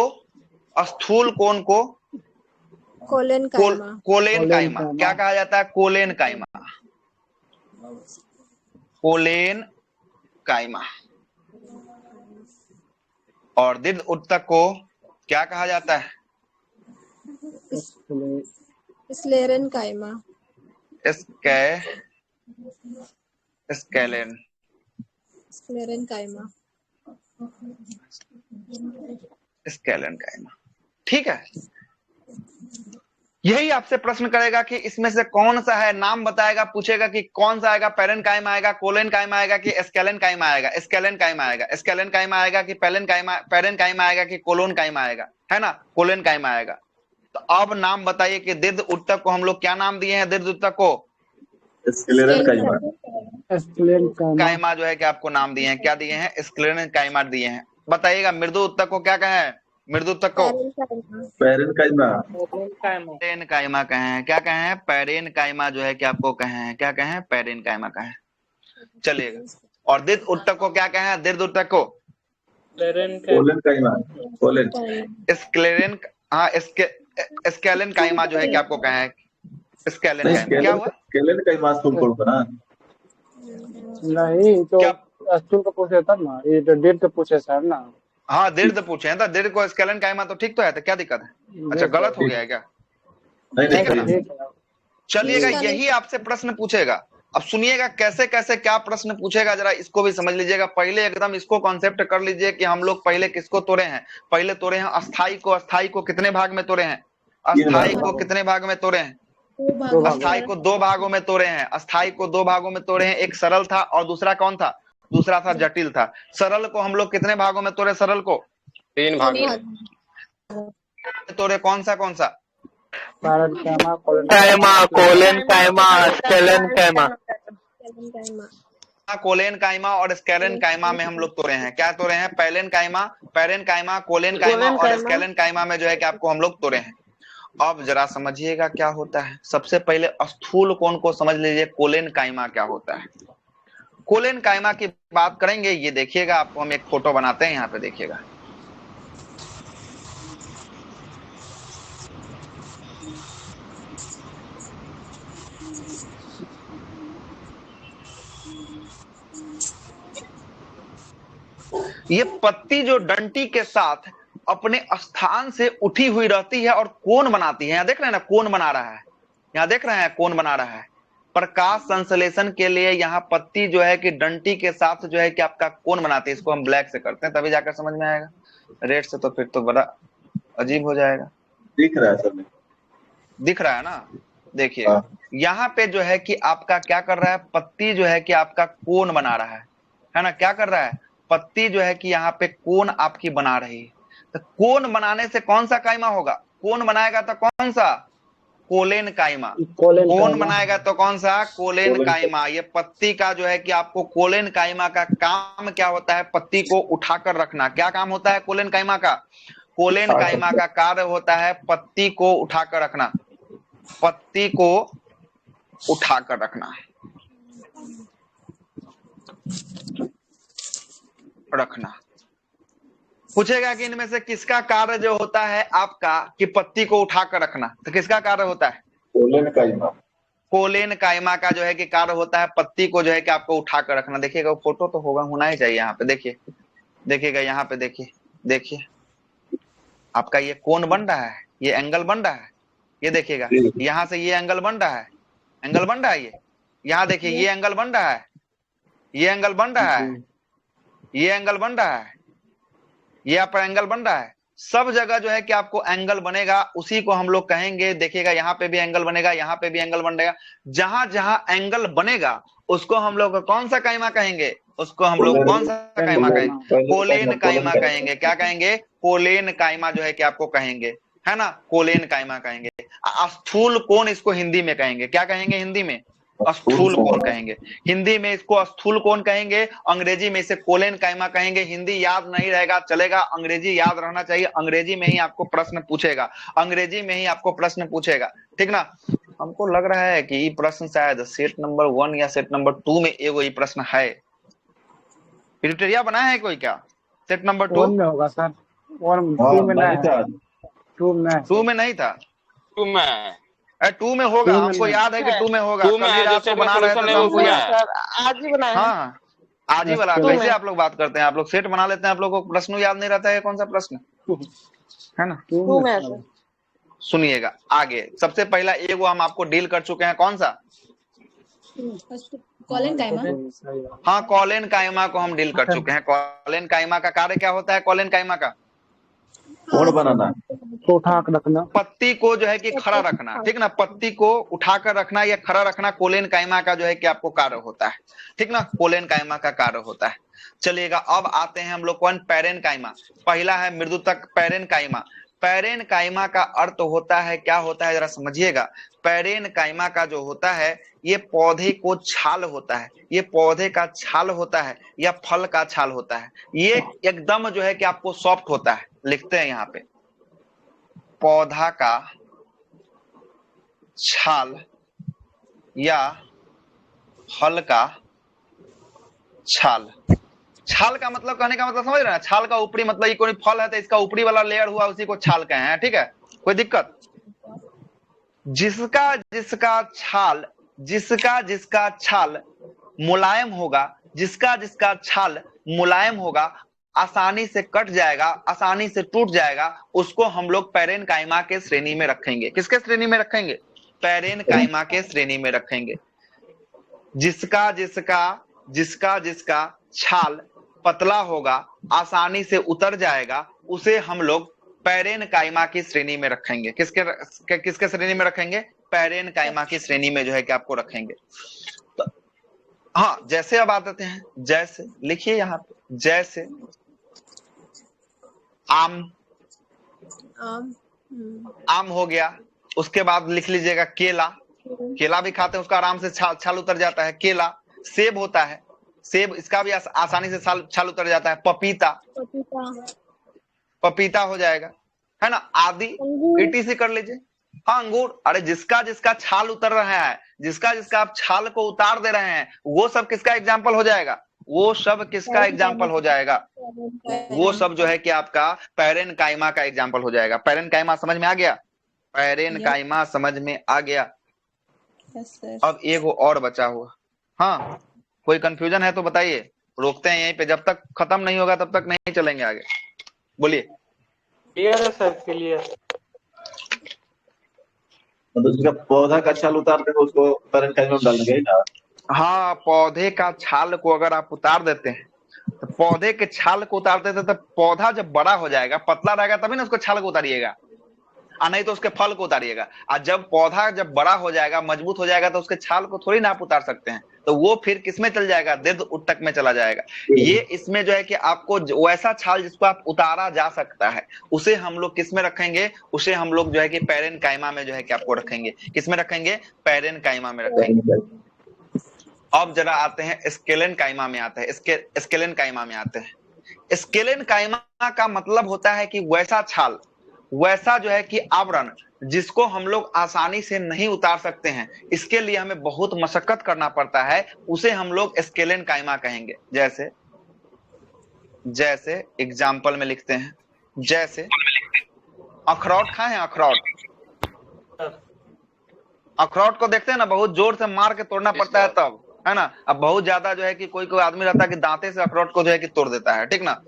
स्थूल कोण को कोलेनकाइमा। क्या कहा जाता है? Collenchyma, collenchyma. और दीर्घ उत्तक को क्या कहा जाता है? स्क्लेरेनकाइमा। Scalene sclerenchyma. स्क्लेरेनकाइमा, ठीक है। यही आपसे प्रश्न करेगा कि इसमें से कौन सा है, नाम बताएगा, पूछेगा कि कौन सा आएगा, पेरेनकाइमा आएगा, कोलेनकाइमा आएगा कि स्क्लेरेनकाइमा आएगा। स्क्लेरेनकाइमा आएगा, स्क्लेरेनकाइमा आएगा कि पेरेनकाइमा आएगा कि कोलोनकाइमा आएगा, है ना, कोलेनकाइमा आएगा। तो अब नाम बताइए कि दीर्घ उत्तक को हम लोग क्या नाम दिए हैं? दीर्घ उत्तक को काइमा जो है कि आपको नाम दिए हैं, क्या दिए हैं? स्क्लेरेनकाइमा दिए हैं। बताइएगा मृदु उत्तक को क्या कहें? मृदु उत्तक को पेरेनकाइमा कहें। क्या कहें? पेरेनकाइमा जो है कि आपको कहें, क्या कहें? पेरेनकाइमा कहें, चलिएगा। और दीर्घ उत्तक को क्या कहें? दीर्घ उत्तक को स्क्लेरेन, हाँ, स्क्लेरेनकाइमा जो है कि आपको कहें। स्क्लेरेनकाइमा क्या हुआ? नहीं तो स्थूल का पूछे तब ना, ये तो दीर्घ का पूछे सर ना। हाँ, दीर्घ पूछे हैं तो दीर्घ को स्क्लेरेनकाइमा तो ठीक तो है, तो क्या दिक्कत है? अच्छा, गलत हो गया है क्या? ठीक है ना। चलिएगा, यही आपसे प्रश्न पूछेगा। अब सुनिएगा कैसे कैसे क्या प्रश्न पूछेगा, जरा इसको भी समझ लीजिएगा। पहले एकदम इसको कॉन्सेप्ट कर लीजिए कि हम लोग पहले किसको तोड़े हैं। पहले तोड़े हैं अस्थाई को। अस्थाई को कितने भाग में तोड़े हैं? अस्थाई को कितने भाग में तोड़े हैं? अस्थाई को 2 भागों में तोड़े हैं। अस्थाई को 2 भागों में तोड़े हैं, एक सरल था और दूसरा कौन था? दूसरा था जटिल था। सरल को हम लोग कितने भागों में तोड़े? सरल को 3 भाग में तोड़े। कौन सा कौन सा? Parenchyma, collenchyma, sclerenchyma. कोलेनकाइमा और स्क्लेरेनकाइमा में हम लोग तोड़े हैं। क्या तोड़े हैं? पेरेनकाइमा, कोलेनकाइमा और स्क्लेरेनकाइमा में जो है कि आपको हम लोग तोड़े हैं। अब जरा समझिएगा क्या होता है। सबसे पहले स्थूल कोण को समझ लीजिए, कोलेनकाइमा क्या होता है। कोलेनकाइमा की बात करेंगे, ये देखिएगा, आपको हम एक फोटो बनाते हैं, यहाँ पे देखिएगा। ये पत्ती जो डंटी के साथ अपने स्थान से उठी हुई रहती है और कोण बनाती है। यहाँ देख रहे हैं ना, कोण बना रहा है। यहाँ देख रहे हैं, कोण बना रहा है। प्रकाश संश्लेषण के लिए यहाँ पत्ती जो है कि डंटी के साथ जो है कि आपका कोण बनाती है। इसको हम ब्लैक से करते हैं तभी जाकर समझ में आएगा। रेड से तो फिर तो बड़ा अजीब हो जाएगा। दिख रहा है सर, दिख रहा है ना। देखिए यहाँ पे जो है कि आपका क्या कर रहा है, पत्ती जो है कि आपका कोण बना रहा है ना। क्या कर रहा है? पत्ती जो है कि यहाँ पे कोण आपकी बना रही है। तो कोण बनाने से कौन सा काइमा होगा? कोण बनाएगा तो कौन सा? कोलेनकाइमा। कोण बनाएगा तो कौन सा? कोलेनकाइमा। ये पत्ती का जो है कि आपको कोलेनकाइमा का काम क्या होता है? पत्ती को उठाकर रखना। क्या काम होता है कोलेनकाइमा का? कोलेनकाइमा का कार्य होता है पत्ती को उठाकर रखना। पत्ती को उठाकर रखना रखना। पूछेगा कि इनमें से किसका कार्य जो होता है आपका कि पत्ती को उठाकर रखना, तो किसका कार्य होता है? कोलेनकाइमा। कोलेनकाइमा का जो है कि कार्य होता है पत्ती को जो है कि आपको उठाकर रखना। देखिएगा वो फोटो तो होगा, होना ही चाहिए। यहाँ पे देखिए, देखिएगा यहाँ पे देखिए, देखिए आपका ये कोण बन रहा है, ये एंगल बन रहा है। ये देखिएगा यहाँ से ये एंगल बन रहा है, एंगल बन रहा है। ये यहाँ देखिए ये एंगल बन रहा है, ये एंगल बन रहा है, ये एंगल बन रहा है, ये यहाँ पर एंगल बन रहा है। सब जगह जो है कि आपको एंगल बनेगा, उसी को हम लोग कहेंगे। देखिएगा यहाँ पे भी एंगल बनेगा, यहाँ पे भी एंगल बनेगा। जहां जहां एंगल बनेगा उसको हम लोग कौन सा काइमा कहेंगे? उसको हम लोग कौन सा काइमा कहेंगे? कोलेनकाइमा कहेंगे। क्या कहेंगे? कोलेनकाइमा जो है कि आपको कहेंगे, है ना, कोलेनकाइमा कहेंगे। स्थूल कोण इसको हिंदी में कहेंगे। क्या कहेंगे हिंदी में? स्थूल कोण कहेंगे। हिंदी में इसको स्थूल कोण कहेंगे, अंग्रेजी में इसे कोलेनकाइमा कहेंगे। हिंदी याद नहीं रहेगा चलेगा, अंग्रेजी याद रहना चाहिए। अंग्रेजी में ही आपको प्रश्न पूछेगा, अंग्रेजी में ही आपको प्रश्न पूछेगा, ठीक ना। हमको लग रहा है कि ये प्रश्न शायद सेट नंबर 1 या सेट नंबर 2 में एगो ये प्रश्न है। क्राइटेरिया बनाया है कोई क्या? सेट नंबर 2 में होगा सर, 2 में नहीं था। 2 में नहीं था। 2 में 2 में होगा, हमको याद है कि 2 में होगा। कल ही रात को बना रहे थे तो हमको आज ही बनाया। हाँ आज ही वाला। कैसे आप लोग बात करते हैं? आप लोग सेट बना लेते हैं, आप लोगों को प्रश्न याद नहीं रहता है कौन सा प्रश्न, है ना। 2 में सुनिएगा आगे। सबसे पहला एगो हम आपको डील कर चुके हैं, कौन सा? कॉलन काइमा। हाँ, कॉलेन काइमा को हम डील कर चुके हैं। कॉलेन काइमा का कार्य क्या होता है? कॉलेन काइमा का कोण बनाना, उठा कर रखना, पत्ती को जो है कि खड़ा रखना, ठीक ना, पत्ती को उठाकर रखना या खड़ा रखना कोलेन काइमा का जो है कि आपको कार्य होता है, ठीक ना, कोलेन काइमा का कार्य होता है। चलिएगा, अब आते हैं हम लोग कौन? पैरेन काइमा। पहला है मृदु तक पैरेन काइमा। पैरेन काइमा का अर्थ होता है, क्या होता है जरा समझिएगा। पैरेन काइमा का जो होता है, ये पौधे को छाल होता है, ये पौधे का छाल होता है या फल का छाल होता है। ये एकदम जो है कि आपको सॉफ्ट होता है। लिखते हैं यहाँ पे, पौधा का छाल या फल का छाल। छाल का मतलब, कहने का मतलब समझ रहे हैं? छाल का ऊपरी मतलब, ये कोई फल है तो इसका ऊपरी वाला लेयर हुआ, उसी को छाल कहे हैं, ठीक है, कोई दिक्कत? जिसका जिसका छाल मुलायम होगा, जिसका छाल मुलायम होगा, आसानी से कट जाएगा, आसानी से टूट जाएगा, उसको हम लोग पैरेन काइमा के श्रेणी में रखेंगे। किसके श्रेणी में रखेंगे? पैरेन काइमा के श्रेणी में रखेंगे। जिसका छाल पतला होगा, आसानी से उतर जाएगा, उसे हम लोग पैरेन काइमा की श्रेणी में रखेंगे। किसके श्रेणी में रखेंगे? पैरेन काइमा की श्रेणी में जो है कि आपको रखेंगे। तो हाँ, जैसे अब आते हैं, जैसे लिखिए यहाँ पे, जैसे आम हो गया। उसके बाद लिख लीजिएगा केला। केला भी खाते हैं, उसका आराम से छाल उतर जाता है, केला। सेब होता है, सेब, इसका भी आसानी से छाल उतर जाता है। पपीता हो जाएगा, है ना, आदि ETC कर लीजिए। हाँ, अंगूर। अरे जिसका छाल उतर रहा है, जिसका आप छाल को उतार दे रहे हैं, वो सब किसका एग्जाम्पल हो जाएगा? वो सब किसका एग्जाम्पल हो जाएगा? वो सब जो है कि आपका पैरेन काइमा का एग्जाम्पल हो जाएगा। पैरेन काइमा समझ में आ गया? पैरेन काइमा समझ में आ गया। अब एक और बचा हुआ। हाँ, कोई कंफ्यूजन है तो बताइए, रोकते हैं यहीं पे, जब तक खत्म नहीं होगा तब तक नहीं चलेंगे आगे। बोलिए। क्लियर है सर, क्लियर। मतलब जिसका पौधा का छाल उतार देंगे उसको पैरेन काइमा में डाल देंगे ना? हाँ, पौधे का छाल को अगर आप उतार देते हैं, तो पौधे के छाल को उतार देते तो पौधा जब बड़ा हो जाएगा, पतला रहेगा, तभी ना उसको छाल को उतारिएगा, और नहीं तो उसके फल को उतारिएगा। और जब पौधा जब बड़ा हो जाएगा, मजबूत हो जाएगा, तो उसके छाल को थोड़ी ना आप उतार सकते हैं, तो वो फिर किसमें चल जाएगा? देद उत्तक में चला जाएगा। ये इसमें जो है कि आपको वैसा छाल जिसको आप उतारा जा सकता है, उसे हम लोग किसमें रखेंगे? उसे हम लोग जो है कि पैरेन काइमा में जो है कि आपको रखेंगे। किसमें रखेंगे? पैरेन काइमा में रखेंगे। अब जरा आते हैं स्केलेन काइमा में आते हैं। स्केलेन काइमा में आते हैं। स्केलेन काइमा का मतलब होता है कि वैसा छाल, वैसा जो है कि आवरण जिसको हम लोग आसानी से नहीं उतार सकते हैं, इसके लिए हमें बहुत मशक्कत करना पड़ता है, उसे हम लोग स्केलेन काइमा कहेंगे। जैसे एग्जाम्पल में लिखते हैं, जैसे अखरोट खाए हैं? अखरोट को देखते हैं ना, बहुत जोर से मार के तोड़ना पड़ता है तब, है ना। अब बहुत ज्यादा जो है कि कोई आदमी रहता है कि दांते से अखरोट को जो है कि तोड़ देता है, ठीक ना।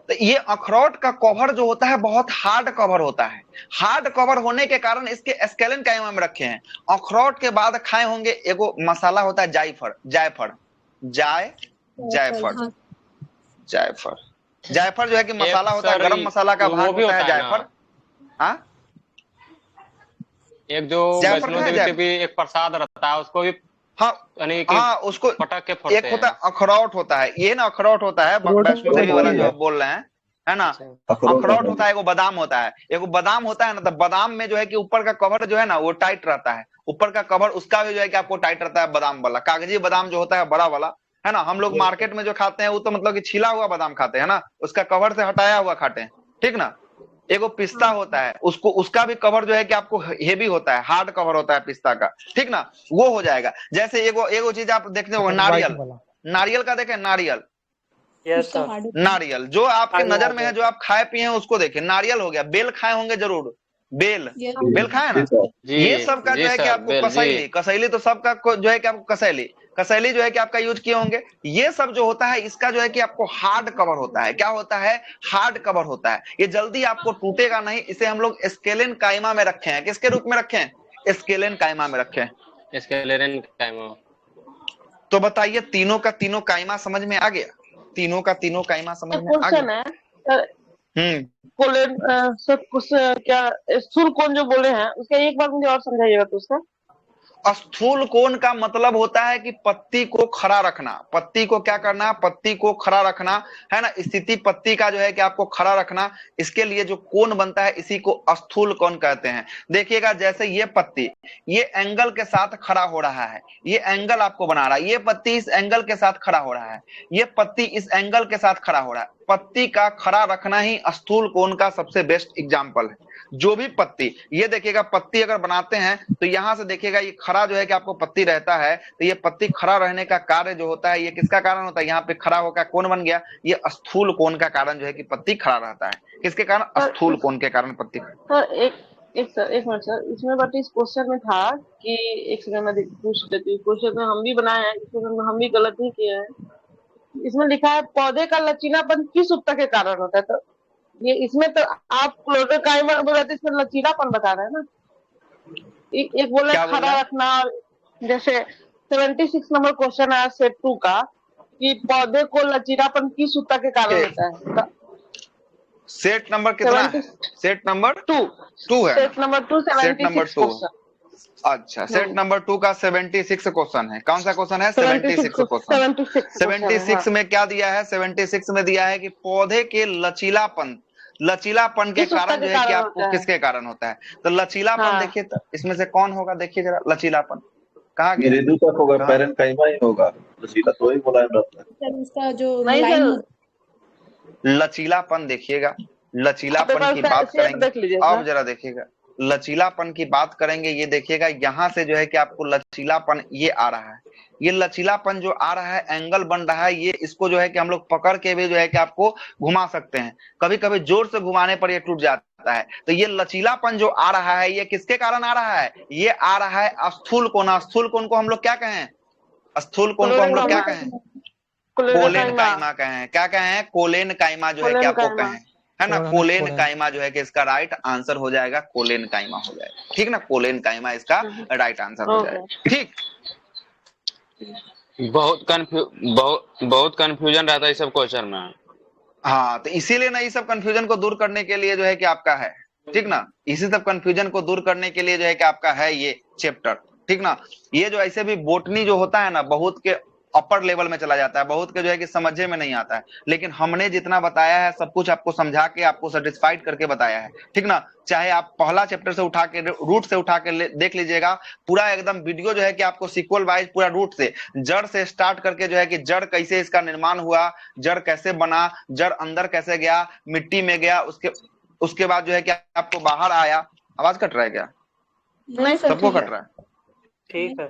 तो ये अखरोट का कवर जो होता है बहुत हार्ड कवर होता है। हार्ड कवर होने के कारण इसके स्केलेन काइमा में रखे हैं। अखरोट के बाद खाए होंगे एगो मसाला होता है जायफल जो है कि मसाला होता है, गरम मसाला का भाग होता है जायफल। हाँ, एक जो वैष्णो देवी के भी एक प्रसाद रहता है, उसको भी हाँ, उसको पटक के फोड़ते एक होता है अखरोट होता है, ये ना अखरोट होता है, वैष्णो देवी वाला जो बोल रहे हैं, है ना। अखरोट होता है, एगो बादाम होता है, ना, तो बादाम में जो है कि ऊपर का कवर जो है ना वो टाइट रहता है, ऊपर का कवर उसका भी जो है कि आपको टाइट रहता है, बादाम वाला, कागजी बादाम जो होता है बड़ा वाला, है ना। हम लोग मार्केट में जो खाते हैं वो तो मतलब कि छिला हुआ बादाम खाते हैं ना, उसका कवर से हटाया हुआ खाते हैं, ठीक ना। एगो पिस्ता होता है, उसका भी कवर जो है कि आपको हेवी होता है, हार्ड कवर होता है पिस्ता का, ठीक ना। वो हो जाएगा। जैसे एगो चीज आप देखते हो, नारियल का देखें, नारियल जो आपके नजर में है, जो आप खाए पिए हैं उसको देखें, नारियल हो गया। बेल खाए होंगे जरूर, बेल खाए ना। ये सब का जो है कि आपको कसैली तो सबका जो है कि आपको कसैली जो है कि आपका यूज किए होंगे। ये सब जो होता है इसका जो है कि आपको हार्ड कवर होता है। क्या होता है? हार्ड कवर होता है। ये जल्दी आपको टूटेगा नहीं। इसे हम लोग स्केलेन काइमा में रखे हैं। किसके रूप में रखे हैं? स्केलेन काइमा में रखे हैं। स्केलेन काइमा। तो बताइए तीनों का तीनों कायमा समझ में आ गया? तीनों का तीनों कायमा समझ में आ क्वेश्चन गया? है कोलेन सर कुछ क्या स्थूल कोण जो बोले हैं उसका एक बार मुझे और समझाइएगा तो उसका। स्थूल कोण का मतलब होता है कि पत्ती को खड़ा रखना। पत्ती को क्या करना? पत्ती को खड़ा रखना है ना, स्थिति पत्ती का जो है कि आपको खड़ा रखना। इसके लिए जो कोण बनता है इसी को स्थूल कोण कहते हैं। देखिएगा जैसे ये पत्ती ये एंगल के साथ खड़ा हो रहा है, ये एंगल आपको बना रहा है, ये पत्ती इस एंगल के साथ खड़ा हो रहा है, ये पत्ती इस एंगल के साथ खड़ा हो रहा है। पत्ती का खड़ा रखना ही स्थूल कोण का सबसे बेस्ट एग्जाम्पल है। जो भी पत्ती, ये देखिएगा पत्ती अगर बनाते हैं तो यहां से देखिएगा ये खड़ा जो है कि आपको पत्ती रहता है, तो ये पत्ती खड़ा रहने का कार्य जो होता है ये किसका कारण होता है? यहाँ पे खड़ा होकर कोण बन गया, ये स्थूल कोण का कारण जो है कि पत्ती खड़ा रहता है। किसके कारण? स्थूल कोण के कारण पत्ती। सर एक मिनट सर, इसमें बट इस क्वेश्चन में था कि एक सेकंड में पूछ देती हूँ। क्वेश्चन में हम भी बनाए हैं, इसमें हम भी गलत ही किए हैं। इसमें लिखा है पौधे का लचीलापन किस उत्तर के कारण होता है, तो ये इसमें तो आप क्लोरोकाइमा बोल रहे थे, इसमें लचीलापन बता रहे हैं ना। एक बोले खड़ा रखना, जैसे 76 नंबर क्वेश्चन है सेट 2 का कि पौधे को लचीलापन किस सूत्र के कारण होता है। सेट नंबर कितना है? सेट नंबर 2 है। Set number 2 set number 2। अच्छा, सेट नंबर 2 का 76 क्वेश्चन है। कौन सा क्वेश्चन है? 76 क्वेश्चन। 76 में क्या दिया है? 76 में दिया है कि पौधे के लचीलापन के कारण जो है कि आपको किसके कारण होता है? तो लचीलापन देखिए तो इसमें से कौन होगा? देखिए जरा लचीलापन कहाँ गया? मृदु तक होगा, पैरेन्काइमा ही होगा। लचीला तो ही बोला है उसका जो लाइन लचीलापन देखिएगा, लचीलापन की बात करेंगे। अब जरा देखिएगा लचीलापन की बात करेंगे, ये देखिएगा यहाँ से जो है कि आपको लचीलापन ये आ रहा है, ये लचीलापन जो आ रहा है एंगल बन रहा है, ये इसको जो है कि हम लोग पकड़ के भी जो है कि आपको घुमा सकते हैं। कभी कभी जोर से घुमाने पर ये टूट जाता है। तो ये लचीलापन जो आ रहा है ये किसके कारण आ रहा है? ये आ रहा है स्थूल कोण। स्थूल कोण को हम लोग क्या कहें? स्थूल कोण को हम लोग क्या कहें? कोलेन काइमा कहें। क्या कहें? कोलेन काइमा जो है कि आपको कहें, है ना। कोलेन काइमा जो है कि इसका राइट आंसर हो जाएगा, कोलेन काइमा हो जाएगा। ठीक ना, कोलेन काइमा इसका राइट आंसर हो जाएगा। ठीक। बहुत कंफ्यूजन रहता है इस सब क्वेश्चन में। हाँ, तो इसीलिए ना, इस सब कंफ्यूजन को दूर करने के लिए जो है कि आपका है, ठीक ना, इसी सब कंफ्यूजन को दूर करने के लिए जो है कि आपका है ये चैप्टर। ठीक ना, ये जो ऐसे भी बोटनी जो होता है ना, बहुत के अपर लेवल में चला जाता है, बहुत के जो है कि समझे में नहीं आता है, लेकिन हमने जितना बताया है सब कुछ आपको समझा के आपको सेटिस्फाइड करके बताया है। ठीक ना, चाहे आप पहला चैप्टर से उठा के रूट से उठा के देख लीजिएगा, पूरा एकदम वीडियो जो है कि आपको सीक्वल वाइज पूरा रूट से जड़ से स्टार्ट करके जो है कि जड़ कैसे इसका निर्माण हुआ, जड़ कैसे बना, जड़ अंदर कैसे गया, मिट्टी में गया, उसके बाद जो है कि आपको बाहर आया। आवाज कट रहा है क्या? नहीं सर, सबको कट रहा है? ठीक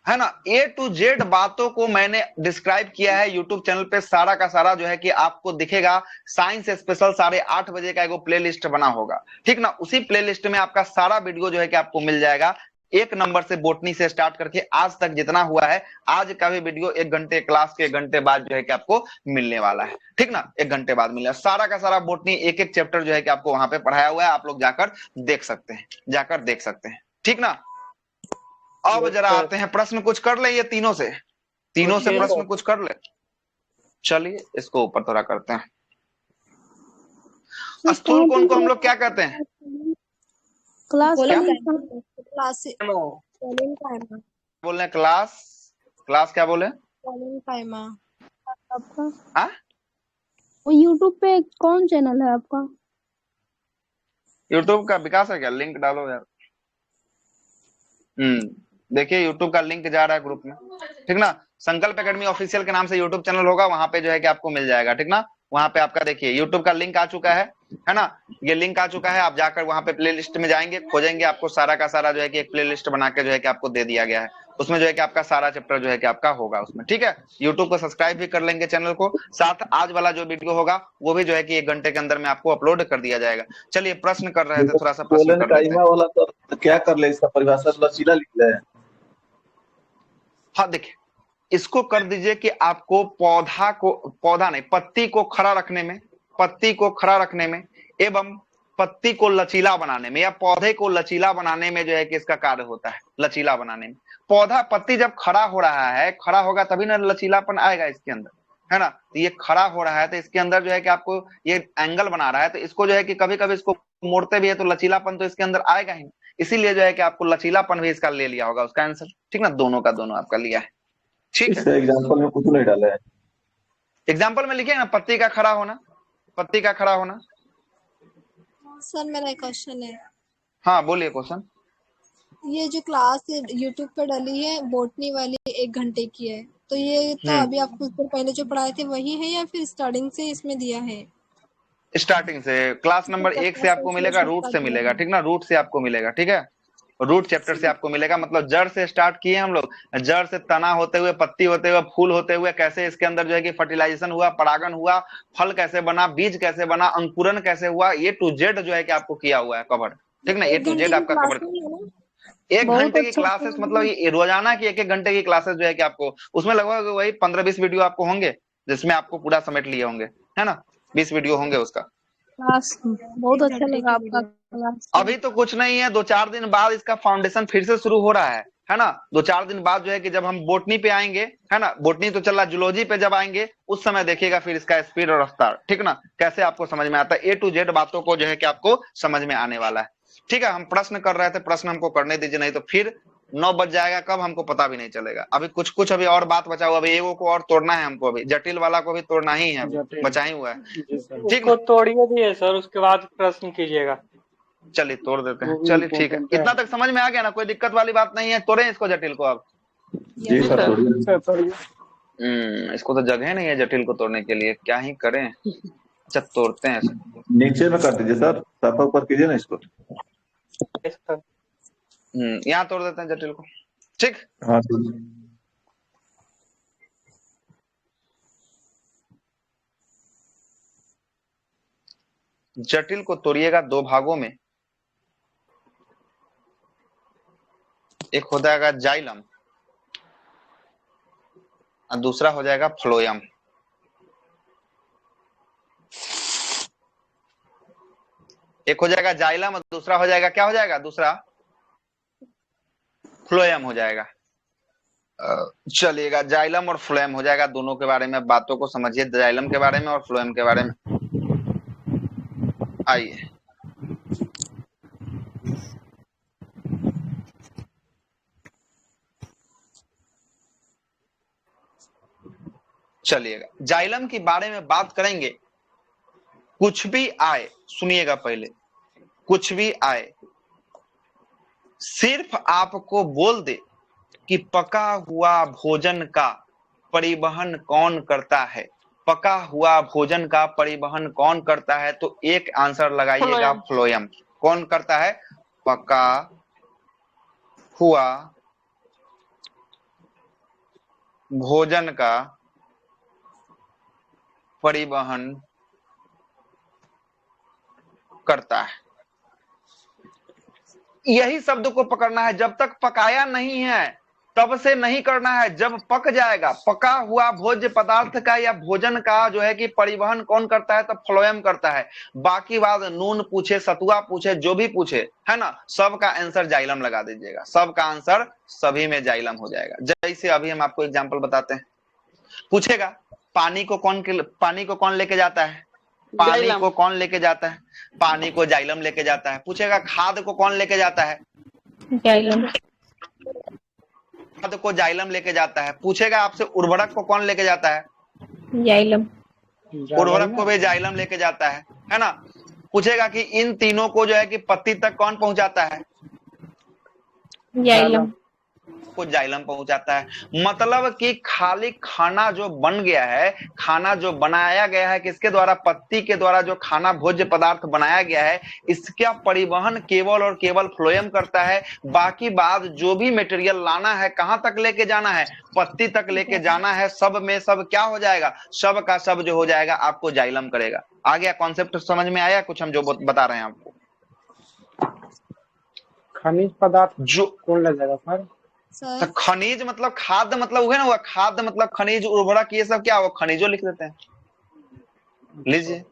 है ना। A to Z बातों को मैंने डिस्क्राइब किया है यूट्यूब चैनल पे, सारा का सारा जो है कि आपको दिखेगा। साइंस स्पेशल 8:30 बजे का एगो प्लेलिस्ट बना होगा, ठीक ना, उसी प्लेलिस्ट में आपका सारा वीडियो जो है कि आपको मिल जाएगा। 1 नंबर से बोटनी से स्टार्ट करके आज तक जितना हुआ है, आज का भी वीडियो 1 घंटे क्लास के 1 घंटे बाद जो है कि आपको मिलने वाला है। ठीक ना, 1 घंटे बाद मिलेगा सारा का सारा बोटनी, एक चैप्टर जो है कि आपको वहां पे पढ़ाया हुआ है, आप लोग जाकर देख सकते हैं, जाकर देख सकते हैं। ठीक ना। अब जरा आते हैं प्रश्न कुछ कर ले, ये तीनों से प्रश्न कुछ कर ले। चलिए इसको ऊपर थोड़ा करते हैं। स्थूल कोण को हम लोग क्या कहते हैं? क्लास बोल रहे हैं क्लास क्या बोले? आपका वो यूट्यूब पे कौन चैनल है आपका? यूट्यूब का विकास है क्या? लिंक डालो यार। देखिए यूट्यूब का लिंक जा रहा है ग्रुप में। ठीक ना, संकल्प एकेडमी ऑफिशियल के नाम से यूट्यूब चैनल होगा, वहां पे जो है कि आपको मिल जाएगा। ठीक ना, वहां पे आपका देखिए यूट्यूब का लिंक आ चुका है ना, ये लिंक आ चुका है। आप जाकर वहां पे प्लेलिस्ट में जाएंगे, खोजेंगे, आपको सारा का सारा जो है कि एक प्लेलिस्ट बना के जो है कि आपको दे दिया गया है। उसमें जो है कि आपका सारा चैप्टर जो है कि आपका होगा उसमें। ठीक है, यूट्यूब को सब्सक्राइब भी कर लेंगे चैनल को, साथ आज वाला जो वीडियो होगा वो भी जो है कि 1 घंटे के अंदर में आपको अपलोड कर दिया जाएगा। चलिए प्रश्न कर रहे थे, थोड़ा सा प्रश्न कर लेते हैं। वाला तो क्या कर ले, इसका परिभाषा लचीला लिख ले। हाँ देखिए, इसको कर दीजिए कि आपको पत्ती को खड़ा रखने में एवं पत्ती को लचीला बनाने में या पौधे को लचीला बनाने में जो है कि इसका कार्य होता है, लचीला बनाने में। पौधा पत्ती जब खड़ा हो रहा है, खड़ा होगा तभी ना लचीलापन आएगा इसके अंदर, है ना। तो ये खड़ा हो रहा है तो इसके अंदर जो है कि आपको ये एंगल बना रहा है, तो इसको जो है कि कभी कभी इसको मोड़ते भी है तो लचीलापन तो इसके अंदर आएगा ही, इसीलिए जो है कि आपको लचीलापन भी इसका ले लिया होगा उसका आंसर, ठीक ना। दोनों का दोनों आपका लिया है, ठीक है। एग्जाम्पल में कुछ नहीं डाला है। एग्जाम्पल में लिखिए ना, पत्ती का खड़ा होना, पत्ती का खड़ा होना। सर मेरा एक क्वेश्चन है। हाँ बोलिए क्वेश्चन। ये जो क्लास यूट्यूब पे डली है बोटनी वाली 1 घंटे की है, तो ये तो अभी आप कुछ देर पहले जो पढ़ाए थे वही है या फिर स्टार्टिंग से इसमें दिया है? स्टार्टिंग से, क्लास नंबर 1 से आपको मिलेगा, रूट से मिलेगा, ठीक ना, रूट से आपको मिलेगा, ठीक है। रूट चैप्टर से आपको मिलेगा, मतलब जड़ से स्टार्ट किए हम लोग, जड़ से तना होते हुए, पत्ती होते हुए, फूल होते हुए, कैसे इसके अंदर जो है कि फर्टिलाइजेशन हुआ, परागन हुआ, फल कैसे बना, बीज कैसे बना, अंकुरन कैसे हुआ, ये टू जेड जो है कि आपको किया हुआ है कवर, ठीक ना। ए टू जेड आपका कवर। 1 घंटे की क्लासेस, मतलब ये रोजाना की 1-1 घंटे की क्लासेस जो है कि आपको उसमें लगभग वही 15-20 वीडियो आपको होंगे, जिसमें आपको पूरा समेट लिए होंगे, है ना। 20 वीडियो होंगे उसका। क्लास बहुत अच्छा लगा आपका क्लास। अभी तो कुछ नहीं है, 2-4 दिन बाद इसका फाउंडेशन फिर से शुरू हो रहा है ना। 2-4 दिन बाद जो है कि जब हम बोटनी पे आएंगे, है ना, बोटनी तो चल रहा, जूलॉजी पे जब आएंगे उस समय देखिएगा फिर इसका स्पीड और रफ्तार, ठीक ना, कैसे आपको समझ में आता है। ए टू जेड बातों को जो है कि आपको समझ में आने वाला है, ठीक है। हम प्रश्न कर रहे थे, प्रश्न हमको करने दीजिए, नहीं तो फिर 9 बज जाएगा, कब हमको पता भी नहीं चलेगा। अभी कुछ अभी और बात बचा हुआ, अभी एगो को और तोड़ना है हमको, अभी जटिल वाला को भी तोड़ना ही है, बचा ही हुआ है, ठीक उसको तोड़िए दिए सर, उसके बाद प्रश्न कीजिएगा। चलिए तोड़ देते हैं, चलिए ठीक है। इतना तक समझ में आ गया ना, कोई दिक्कत वाली बात नहीं है। तोड़े इसको जटिल को अब। जी सर। इसको तो जगह नहीं है जटिल को तोड़ने के लिए, क्या ही करें। अच्छा तोड़ते हैं इसको, नीचे में कर दीजिए सर, सफा ऊपर कीजिए ना इसको। यहाँ तोड़ देते हैं जटिल को, ठीक। हाँ जटिल को तोड़िएगा 2 भागों में, एक हो जाएगा जाइलम और दूसरा हो जाएगा फ्लोयम। एक हो जाएगा जाइलम और दूसरा हो जाएगा, क्या हो जाएगा दूसरा? फ्लोयम हो जाएगा। चलिएगा, जाइलम और फ्लोयम हो जाएगा। दोनों के बारे में बातों को समझिए, जाइलम के बारे में और फ्लोयम के बारे में। आइए चलिएगा, जाइलम के बारे में बात करेंगे। कुछ भी आए, सुनिएगा पहले, कुछ भी आए, सिर्फ आपको बोल दे कि पका हुआ भोजन का परिवहन कौन करता है, पका हुआ भोजन का परिवहन कौन करता है, तो एक आंसर लगाइएगा फ्लोयम। कौन करता है? पका हुआ भोजन का परिवहन करता है। यही शब्द को पकड़ना है। जब तक पकाया नहीं है तब से नहीं करना है, जब पक जाएगा। पका हुआ भोज्य पदार्थ का या भोजन का जो है कि परिवहन कौन करता है, तब फ्लोयम करता है। बाकी बात नून पूछे, सतुआ पूछे, जो भी पूछे, है ना, सबका आंसर जाइलम लगा दीजिएगा। सबका आंसर सभी में जाइलम हो जाएगा। जैसे अभी हम आपको एग्जांपल बताते हैं। पूछेगा पानी को कौन लेके जाता है? पानी को कौन लेके जाता है? पानी को जाइलम लेके जाता है। पूछेगा खाद को कौन लेके जाता है? जाइलम। खाद को जाइलम लेके जाता है। पूछेगा आपसे उर्वरक को कौन लेके जाता है? जाइलम। उर्वरक को भी जाइलम लेके जाता है ना। पूछेगा कि इन तीनों को जो है कि पत्ती तक कौन पहुंचाता है? जाइलम को जाइलम पहुंचाता है। मतलब कि खाली खाना जो बन गया है, खाना जो बनाया गया है किसके द्वारा? पत्ती के द्वारा जो खाना भोज्य पदार्थ बनाया गया है, इसका परिवहन केवल और केवल फ्लोयम करता है। बाकी बात जो भी मटेरियल लाना है, कहां तक लेके जाना है? पत्ती तक लेके जाना है। सब में सब क्या हो जाएगा? सब का सब जो हो जाएगा आपको जाइलम करेगा। आ गया कॉन्सेप्ट समझ में आया? कुछ हम जो बता रहे हैं आपको। खनिज पदार्थ जो कौन ले जाएगा सर? तो खनिज मतलब खाद्य, मतलब हुआ ना, हुआ खाद्य मतलब खनिज, उर्वरक, ये सब क्या हुआ? खनिजो लिख देते हैं। लीजिए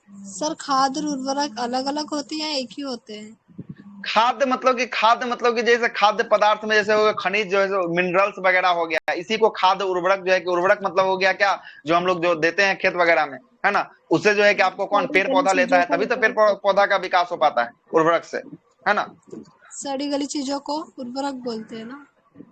सर खाद और उर्वरक अलग अलग होते हैं या एक ही होते हैं? खाद्य मतलब कि जैसे खाद्य पदार्थ में जैसे हो गया खनिज जो है मिनरल्स वगैरह हो गया, इसी को खाद्य उर्वरक जो है कि उर्वरक मतलब हो गया क्या, जो हम लोग जो देते हैं खेत वगैरह में, है ना, उससे जो है कि आपको कौन पेड़ पौधा लेता है, तभी तो पेड़ पौधा का विकास हो पाता है उर्वरक से, है ना। सड़ी गली चीजों को उर्वरक बोलते हैं ना,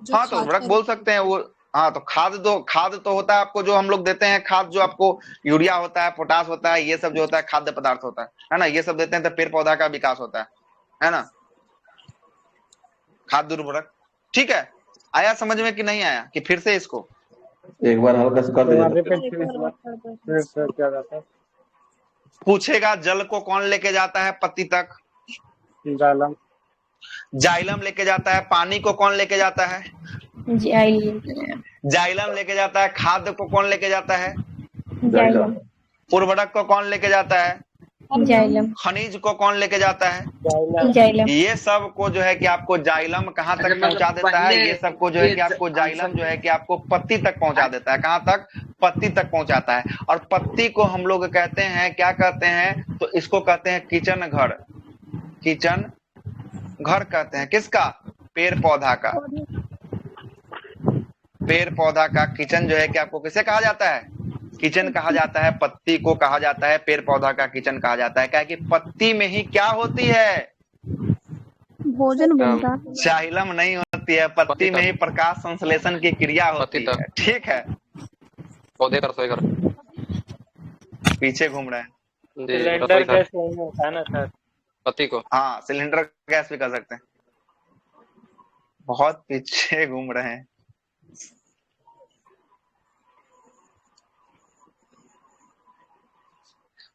जो हाँ तो खाद उर्वरक का बोल सकते हैं वो। हाँ तो खाद तो होता है आपको जो हम लोग देते हैं, खाद जो आपको यूरिया होता है, पोटास होता है, ये सब जो होता है खाद्य पदार्थ होता है ना, ये सब देते हैं तो पेड़ पौधा का विकास होता है ना, खाद्य उर्वरक। ठीक है, आया समझ में कि नहीं आया, कि फिर से इसको एक बार हल्का से कर दीजिए। रिपीट फिर से क्या जाता है? पूछेगा जल को कौन लेके जाता है पत्ती तक? जाइलम। जाइलम लेके जाता है। पानी को कौन लेके जाता है? जाइलम लेके जाता है। खाद्य को कौन लेके जाता है? जाइलम। उर्वरक को कौन लेके जाता है? जाइलम। खनिज को कौन लेके जाता है? जाइलम। ये सब को जो है कि आपको जाइलम कहाँ तक पहुंचा देता है? ये सब को जो है कि आपको जाइलम जो है कि आपको पत्ती तक पहुंचा देता है। कहाँ तक? पत्ती तक पहुंचाता है। और पत्ती को हम लोग कहते हैं, क्या कहते हैं, तो इसको कहते हैं किचन घर। किचन घर कहते हैं किसका? पेड़ पौधा का। पेड़ पौधा का किचन जो है कि आपको किसे कहा जाता है? किचन कहा जाता है। पत्ती को कहा जाता है पेड़ पौधा का किचन कहा जाता है। क्या कि पत्ती में ही क्या होती है? भोजन बनता है। जाइलम नहीं होती है, पत्ती में ही प्रकाश संश्लेषण की क्रिया होती है। ठीक है, पौधे का रसोई घर पीछे घूम रहे हैं। सिलेंडर गैस नहीं होता है ना सर, पत्ती को। हाँ सिलेंडर गैस भी कर सकते हैं। बहुत पीछे घूम रहे हैं।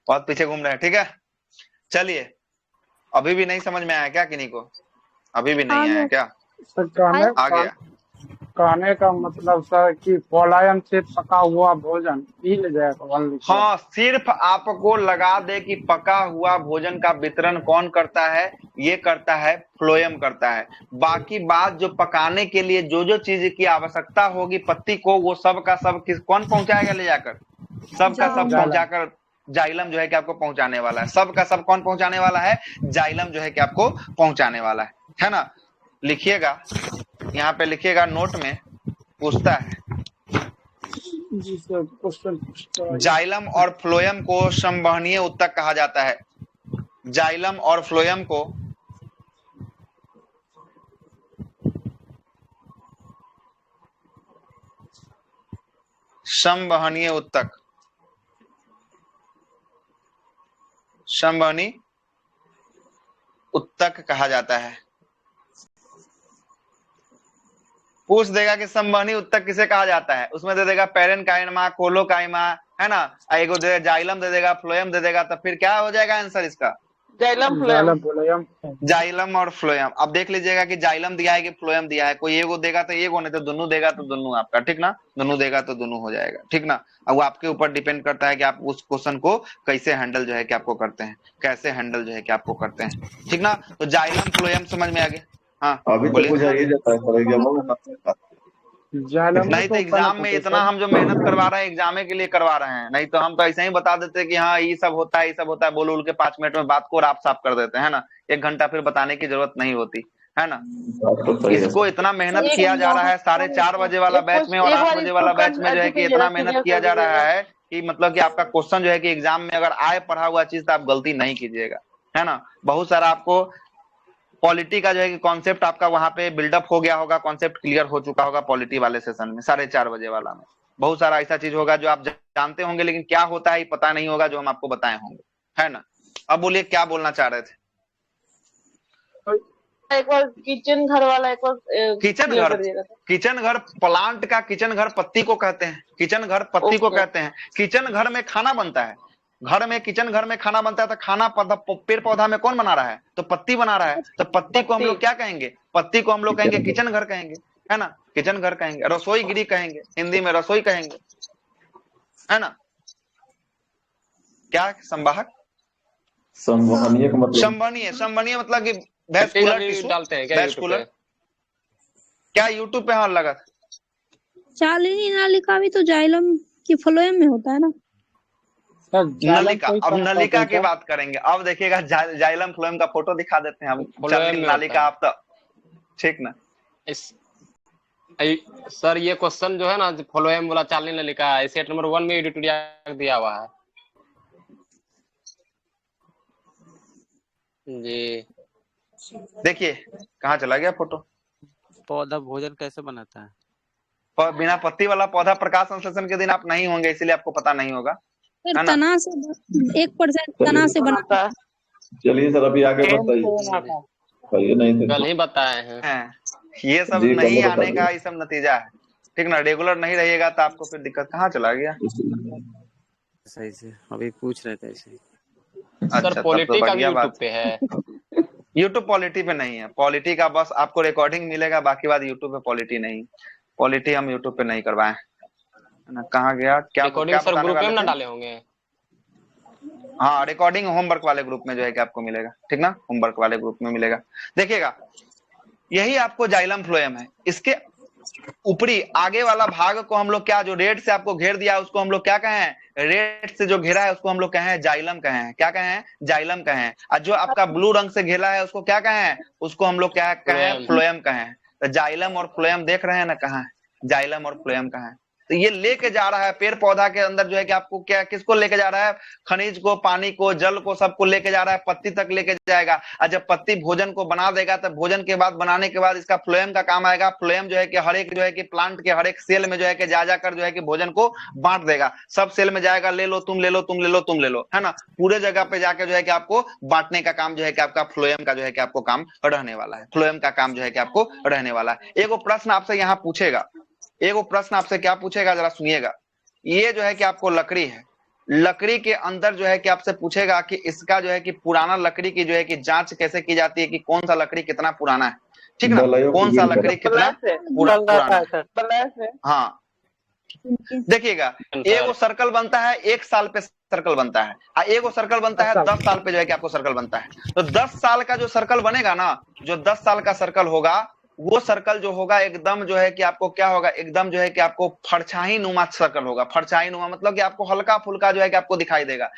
बहुत पीछे घूम रहे हैं। ठीक है, चलिए, अभी भी नहीं समझ में आया क्या किन्हीं को? अभी भी नहीं आया क्या? आ गया। कहने का मतलब सर कि पलायन से पका हुआ भोजन पी ले जाएगा। हाँ, सिर्फ आपको लगा दे कि पका हुआ भोजन का वितरण कौन करता है? ये करता है फ्लोएम करता है। बाकी बात जो पकाने के लिए जो जो चीज की आवश्यकता होगी पत्ती को, वो सब का सब कौन पहुंचाएगा ले जाकर? सब का सब पहुंचाकर जाइलम जो है कि आपको पहुंचाने वाला है। सब का सब कौन पहुंचाने वाला है? जाइलम जो है कि आपको पहुंचाने वाला है ना। लिखिएगा, यहाँ पे लिखिएगा, नोट में पूछता है जाइलम और फ्लोएम को संवहनीय उत्तक कहा जाता है। जाइलम और फ्लोएम को संवहनीय उत्तक, संवहनी उत्तक कहा जाता है। पूछ देगा कि संवहनी उत्तक किसे कहा जाता है, उसमें दे देगा पैरेनकाइमा, कोलोकाइमा, है ना, एगो दे देगा जाइलम, दे देगा फ्लोएम दे देगा, तो फिर क्या हो जाएगा आंसर इसका? Xylem phloem. जाइलम और फ्लोएम। अब देख लीजिएगा कि जाइलम दिया है कि फ्लोएम दिया है। कोई एगो देगा तो एगो, नहीं तो दोनों देगा तो दोनों आपका। ठीक ना, दोनों देगा तो दोनों हो जाएगा। ठीक ना, अब वो आपके ऊपर डिपेंड करता है कि आप उस क्वेश्चन को कैसे हैंडल जो है कि आपको करते हैं, कैसे हैंडल जो है कि आपको करते हैं। ठीक ना, तो जाइलम फ्लोएम समझ में आ गया। हाँ अभी तो पूछा ये जाता है सर एग्जाम में। नहीं तो एग्जाम में इतना हम जो मेहनत करवा रहे हैं एग्जाम के लिए करवा रहे हैं, नहीं तो हम तो ऐसे ही बता देते कि हाँ ये सब होता है, ये सब होता है, बोल के 5 मिनट में बात को आप साफ कर देते हैं ना। 1 घंटा फिर बताने की जरूरत नहीं होती है ना। इसको इतना मेहनत किया जा रहा है, 4:30 बजे वाला बैच में और 8 बजे वाला बैच में जो है कि इतना मेहनत किया जा रहा है कि मतलब कि आपका क्वेश्चन जो है कि एग्जाम में अगर आए पढ़ा हुआ चीज तो आप गलती नहीं कीजिएगा, है ना। बहुत सारा आपको पॉलिटी का जो है कि कॉन्सेप्ट आपका वहां पे बिल्डअप हो गया होगा, कॉन्सेप्ट क्लियर हो चुका होगा पॉलिटी वाले सेशन में, 4:30 बजे वाला में। बहुत सारा ऐसा चीज होगा जो आप जानते होंगे लेकिन क्या होता है पता नहीं होगा, जो हम आपको बताए होंगे, है ना। अब बोलिए क्या बोलना चाह रहे थे? एक बार किचन घर वाला एक बार किचन घर प्लांट का किचन घर पत्ती को कहते हैं। किचन घर पत्ती को कहते हैं। किचन घर में खाना बनता है। घर में किचन घर में खाना बनता है तो खाना पेड़ पौधा में कौन बना रहा है? तो पत्ती बना रहा है। तो पत्ती को हम लोग क्या कहेंगे? पत्ती को हम लोग कहेंगे किचन घर कहेंगे, है ना। किचन घर कहेंगे, रसोई गिरी कहेंगे, हिंदी में रसोई कहेंगे, है ना। क्या संवाहक? संवहनीय का मतलब? संवहनीय मतलब कि वैस्कुलर टिश्यू डालते हैं क्या? वैस्कुलर क्या यूट्यूब पे? हाँ लगा था। चालिनी नालिका भी तो जाइलम की फ्लोएम में होता है ना। सर जाइलम नलिका, कोई अब तरह का नलिका होता की है बात करेंगे। अब देखिएगा जाइलम फ्लोएम का फोटो दिखा देते हैं हम। फ्लोएम चलनी में नलिका, होता आप तो ठीक ना। इस सर ये क्वेश्चन जो है ना, फ्लोएम वाला चालनी ने लिखा है, सेट नंबर 1 में एडिटोरियल दिया हुआ है जी। देखिए कहाँ चला गया फोटो। पौधा भोजन कैसे बनाता है? बिना पत्ती वाला पौधा प्रकाश संश्लेषण के दिन आप नहीं होंगे, इसलिए आपको पता नहीं होगा, सर है ना। तना से 1% तना से बनाता है। चलिए सर अभी आगे बताइए। ये नहीं कल ही बताए हैं ये सब जी, नहीं कल बता आने का ये सब नतीजा है, ठीक ना। रेगुलर नहीं रहिएगा तो आपको फिर दिक्कत। कहाँ चला गया? सही से अभी पूछ रहे थे ऐसे ही। अच्छा, सर पॉलिटी का भी यूट्यूब पे है। यूट्यूब पॉलिटी पे नहीं है। पॉलिटी का बस आपको रिकॉर्डिंग मिलेगा, बाकी बात यूट्यूब पे पॉलिटी नहीं। पॉलिटी हम यूट्यूब पे नहीं करवाए, है ना। कहाँ गया? क्या रिकॉर्डिंग सर ग्रुप में ना थे? डाले होंगे। हाँ, रिकॉर्डिंग होमवर्क वाले ग्रुप में जो है कि आपको मिलेगा, ठीक ना। होमवर्क वाले ग्रुप में मिलेगा। देखिएगा यही आपको जाइलम फ्लोएम है। इसके ऊपरी आगे वाला भाग को हम लोग क्या, जो रेड से आपको घेर दिया उसको हम लोग क्या कहे हैं? रेड से जो घेरा है उसको हम लोग कहे हैं जाइलम कहे हैं। क्या कहे हैं? जाइलम कहे हैं। और जो आपका ब्लू रंग से घेरा है उसको क्या कहे हैं? उसको हम लोग क्या कहे हैं? फ्लोएम कहे हैं। तो जाइलम और फ्लोएम देख रहे हैं ना, कहाँ है जाइलम और फ्लोएम कहाँ है। तो ये लेके जा रहा है पेड़ पौधा के अंदर जो है कि आपको क्या, किसको लेके जा रहा है? खनिज को, पानी को, जल को, सबको लेके जा रहा है। पत्ती तक लेके जाएगा। और जब पत्ती भोजन को बना देगा तो भोजन के बाद, बनाने के बाद इसका फ्लोएम का काम आएगा। फ्लोएम जो है कि हर एक जो है कि प्लांट के हर एक सेल में जो है कि जा जाकर जो है कि भोजन को बांट देगा। सब सेल में जाएगा, ले लो तुम, ले लो तुम, ले लो तुम, ले लो, है ना। पूरे जगह पे जाके जो है कि आपको बांटने का काम जो है कि आपका फ्लोएम का जो है कि आपको काम रहने वाला है। फ्लोएम का काम जो है कि आपको रहने वाला है। एक प्रश्न आपसे यहाँ पूछेगा, एगो प्रश्न आपसे क्या पूछेगा, जरा सुनिएगा। ये जो है कि आपको लकड़ी है, लकड़ी के अंदर जो है कि आपसे पूछेगा कि इसका जो है कि पुराना लकड़ी की जो है कि जांच कैसे की जाती है कि कौन सा लकड़ी कितना पुराना है, ठीक ना। कौन सा लकड़ी कितना पुराना है। हाँ, देखिएगा एगो सर्कल बनता है 1 साल पे सर्कल बनता है, और एगो सर्कल बनता है 10 साल पे जो है कि आपको सर्कल बनता है। तो 10 साल का जो सर्कल बनेगा ना, जो 10 साल का सर्कल होगा, वो सर्कल जो होगा एकदम जो है कि आपको क्या होगा, एकदम जो है कि आपको फरछाई नुमा सर्कल होगा। फरछाई नुमा मतलब कि आपको हल्का फुल्का जो है कि आपको दिखाई देगा।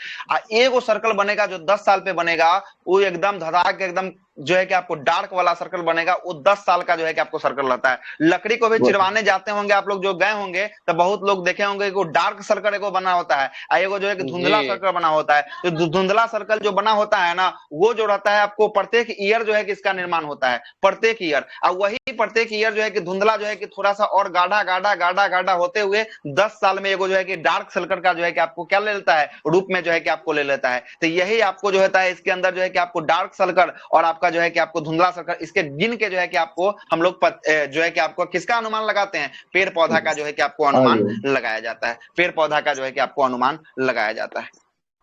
एगो सर्कल बनेगा जो 10 साल पे बनेगा, वो एकदम धड़ाक एकदम जो है कि आपको डार्क वाला सर्कल बनेगा। वो 10 साल का जो है कि आपको सर्कल रहता है। लकड़ी को भी चिरवाने जाते होंगे आप लोग, जो गए होंगे तो बहुत लोग देखे होंगे कि डार्क सर्कल एगो बना होता है, एगो जो है कि धुंधला सर्कल बना होता है। तो धुंधला सर्कल जो बना होता है ना, वो जो रहता है आपको प्रत्येक ईयर जो है कि इसका निर्माण होता है, प्रत्येक ईयर। और वही प्रत्येक ईयर जो है कि धुंधला जो है कि थोड़ा सा और गाढ़ा गाढ़ा गाढ़ा गाढ़ा होते हुए 10 साल में एगो जो है कि डार्क सर्कल का जो है कि आपको क्या ले लेता है, रूप में जो है कि आपको ले लेता है। तो यही आपको जो होता है, इसके अंदर जो है कि आपको डार्क सर्कल और आपका जो है कि आपको धुंधला सर्कल, इसके गिन के जो है कि आपको हम लोग जो है कि आपको किसका अनुमान लगाते हैं? पेड़ पौधा का जो है कि आपको अनुमान लगाया जाता है। पेड़ पौधा का जो है कि आपको अनुमान लगाया जाता है,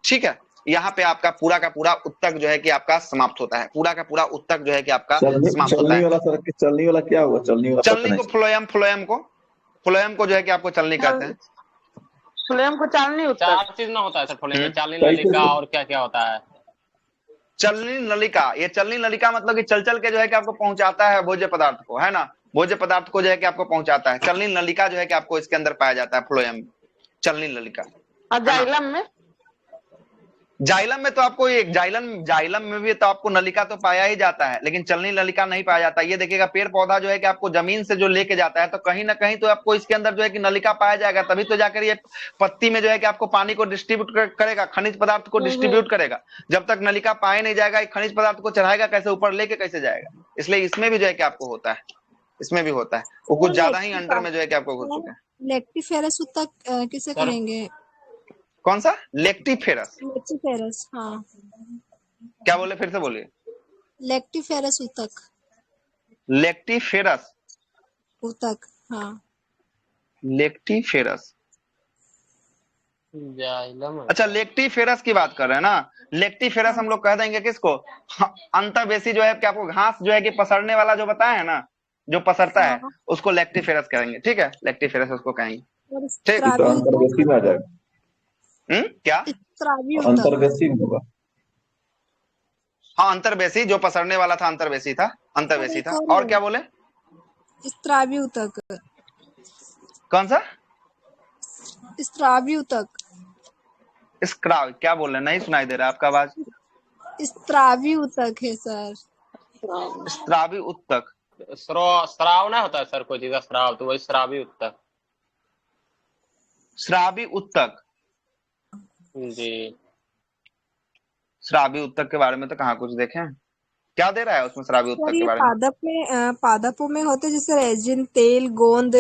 ठीक है। यहाँ पे आपका पूरा का पूरा उत्तक जो है कि आपका समाप्त होता है। पूरा का पूरा उत्तक जो है कि आपका समाप्त होता है। चलनी वाला क्या हुआ? चलनी वाला चलनी को फ्लोएम, फ्लोएम को जो है कि आपको चलनी कहते हैं। फ्लोएम को चालनी होता है। 4 चीज ना होता है सर फ्लोएम में, चालनी नलिका और क्या क्या होता है? चलनी नलिका, ये चलनी नलिका मतलब कि चल चल के जो है कि आपको पहुंचाता है भोज्य पदार्थ को, है ना। भोज्य पदार्थ को जो है कि आपको पहुंचाता है। चलनी नलिका जो है कि आपको इसके अंदर पाया जाता है, फ्लोएम, चलनी नलिका। और जाइलम में, जाइलम में तो आपको एक जाइलम में भी तो आपको नलिका तो पाया ही जाता है, लेकिन चलनी नलिका नहीं पाया जाता। ये देखिएगा पेड़ पौधा जो है कि आपको जमीन से जो लेके जाता है, तो कहीं ना कहीं तो आपको इसके अंदर जो है कि नलिका पाया जाएगा, तभी तो जाकर ये पत्ती में जो है कि आपको पानी को डिस्ट्रीब्यूट करेगा, खनिज पदार्थ को डिस्ट्रीब्यूट करेगा। जब तक नलिका पाया नहीं जाएगा, खनिज पदार्थ को चढ़ाएगा कैसे, ऊपर लेके कैसे जाएगा। इसलिए इसमें भी जो है कि आपको होता है, इसमें भी होता है। वो कुछ ज्यादा ही अंडर में जो है कि आपको घुस चुके हैं। लेक्टिफेरस उत्तक किसे कहेंगे? कौन सा? लेक्टिफेरस? लेक्टिफेरस, हाँ। क्या बोले, फिर से बोलिए। लेक्टिफेरस उत्तक। लेक्टिफेरस उत्तक, हाँ। लेक्टिफेरस, अच्छा लेक्टिफेरस की बात कर रहे हैं ना। लेक्टिफेरस हम लोग कह देंगे किसको? अंतर्वेशी जो है कि आपको घास जो है कि पसरने वाला जो बताया है ना, जो पसरता है, उसको लेक्टिफेरस कहेंगे, ठीक है। लेक्टिफेरस उसको कहेंगे, ठीक। अंतर्वेशी में आ जाएगा। क्या? अंतर्वेशी होगा। हाँ, अंतर्वेशी जो पसरने वाला था, अंतर्वेशी था, अंतर्वेशी था। और क्या बोले? स्त्रावी उत्तक। कौन सा? स्त्रावी उत्तक। स्क्राव क्या बोल रहे हैं? नहीं सुनाई दे रहा आपका आवाज। स्त्रावी ऊतक है सर। स्त्रावी ऊतक, स्राव ना होता है सर, कोई चीज का स्राव, तो वही स्रावी उत्तक। श्रावी ऊतक जी। श्रावी ऊतक के बारे में तो कहाँ कुछ देखे हैं? क्या दे रहा है उसमें श्रावी ऊतक सर के ये बारे में? पादपों में होते जैसे रेजिन, तेल, गोंद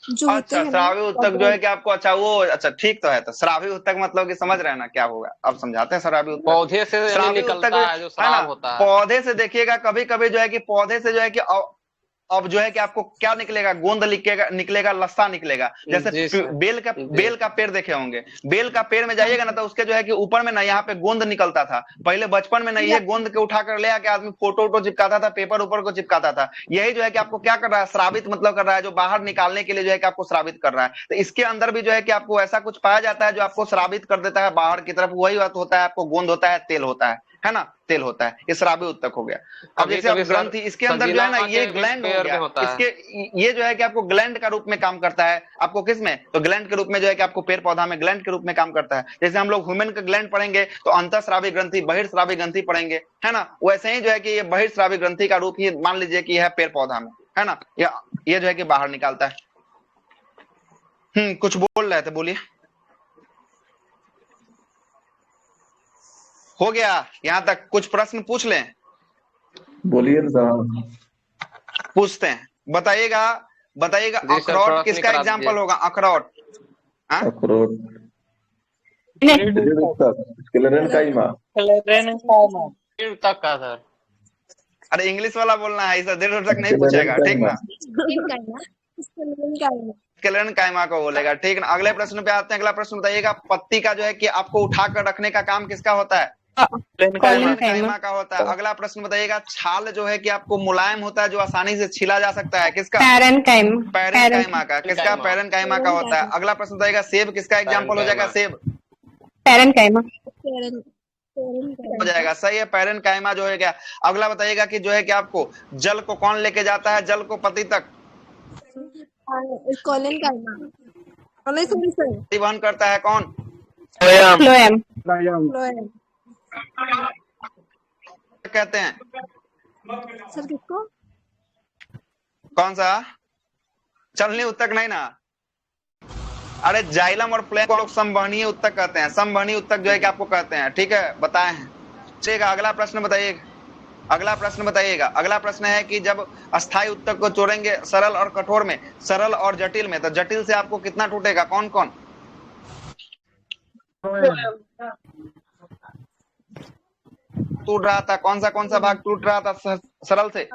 जो होते अच्छा, हैं ना, श्रावी ऊतक जो है कि आपको, अच्छा वो, अच्छा ठीक तो है। तो श्रावी ऊतक मतलब कि समझ रहे हैं ना क्या होगा? अब समझाते हैं श्रावी ऊतक। पौधे से श्रावी निकलता ऊतक है जो है श्राव ना, होता है। पौधे से देखिएगा कभी कभी जो है कि पौधे से जो है कि अब जो है कि आपको क्या निकलेगा? गोंद निकलेगा, लस्सा निकलेगा। जी जैसे सर, बेल का पेड़ देखे होंगे, बेल का पेड़ में जाइएगा ना तो उसके जो है कि ऊपर में ना यहाँ पे गोंद निकलता था। पहले बचपन में ना ये गोंद के उठाकर ले आके आदमी फोटो चिपकाता था, पेपर ऊपर को चिपकाता था। यही जो है कि आपको क्या कर रहा है? श्रावित मतलब कर रहा है, जो बाहर निकालने के लिए जो है कि आपको श्रावित कर रहा है। तो इसके अंदर भी जो है कि आपको ऐसा कुछ पाया जाता है जो आपको श्रावित कर देता है बाहर की तरफ। वही बात होता है, आपको गोंद होता है, तेल होता है ना, तेल होता है। ये श्रावी ऊतक हो गया। अब जैसे आप ग्रंथि, इसके अंदर जो है ना ये ग्लैंड हो गया, इसके ये जो है कि आपको ग्लैंड का रूप में काम करता है। आपको किस में? तो ग्लैंड के रूप में जो है कि आपको पेड़ पौधा में ग्लैंड के रूप में काम करता है। जैसे हम लोग ह्यूमन का ग्लैंड पढ़ेंगे तो अंतःस्रावी ग्रंथि, बहिर्स्रावी ग्रंथि पढ़ेंगे, है ना। वैसे ही जो है कि ये बहिर्स्रावी ग्रंथि का रूप ही मान लीजिए कि है पेड़ पौधा में, है ना। ये जो है कि बाहर निकालता है। कुछ बोल रहे थे, बोलिए। हो गया यहां तक? कुछ प्रश्न पूछ लें? बोलिए साहब। पूछते हैं, बताइएगा अखरोट किसका एग्जाम्पल होगा? अखरोट, अखरोट तक का सर। अरे इंग्लिश वाला बोलना है, इसे दृढ़ तक नहीं पूछेगा, ठीक ना। स्क्लेरन कायमा को बोलेगा, ठीक ना। अगले प्रश्न पे आते हैं। अगला प्रश्न बताइएगा, पत्ती का जो है कि आपको उठाकर रखने का काम किसका होता है? कायमा का होता है। अगला प्रश्न बताइएगा, छाल जो है कि आपको मुलायम होता है, जो आसानी से छीला जा सकता है, किसका? पैरेनकाइमा का। किसका? पैरेनकाइमा का होता है। अगला प्रश्न बताइएगा, सेब किसका एग्जाम्पल हो जाएगा? सेब पैरेनकाइमा हो जाएगा, सही है। पैरेनकाइमा जो है क्या। अगला बताइएगा कि जो है कि आपको जल को कौन लेके जाता है, जल को पत्ती तक? वहन करता है कौन? फ्लोएम। कहते हैं सर किसको? कौन सा? चलनी ऊतक नहीं ना। अरे जाइलम और फ्लोएम को लोग संवहनीय ऊतक कहते हैं। संवहनीय ऊतक जो है कि आपको कहते हैं, ठीक है, बताए हैं। ठीक है, अगला प्रश्न बताइएगा। अगला प्रश्न है कि जब अस्थायी ऊतक को जोड़ेंगे सरल और कठोर में, सरल और जटिल में, तो जटिल से आपको कितना टूटेगा? कौन कौन टूट रहा था? कौन सा भाग टूट रहा था सरल से?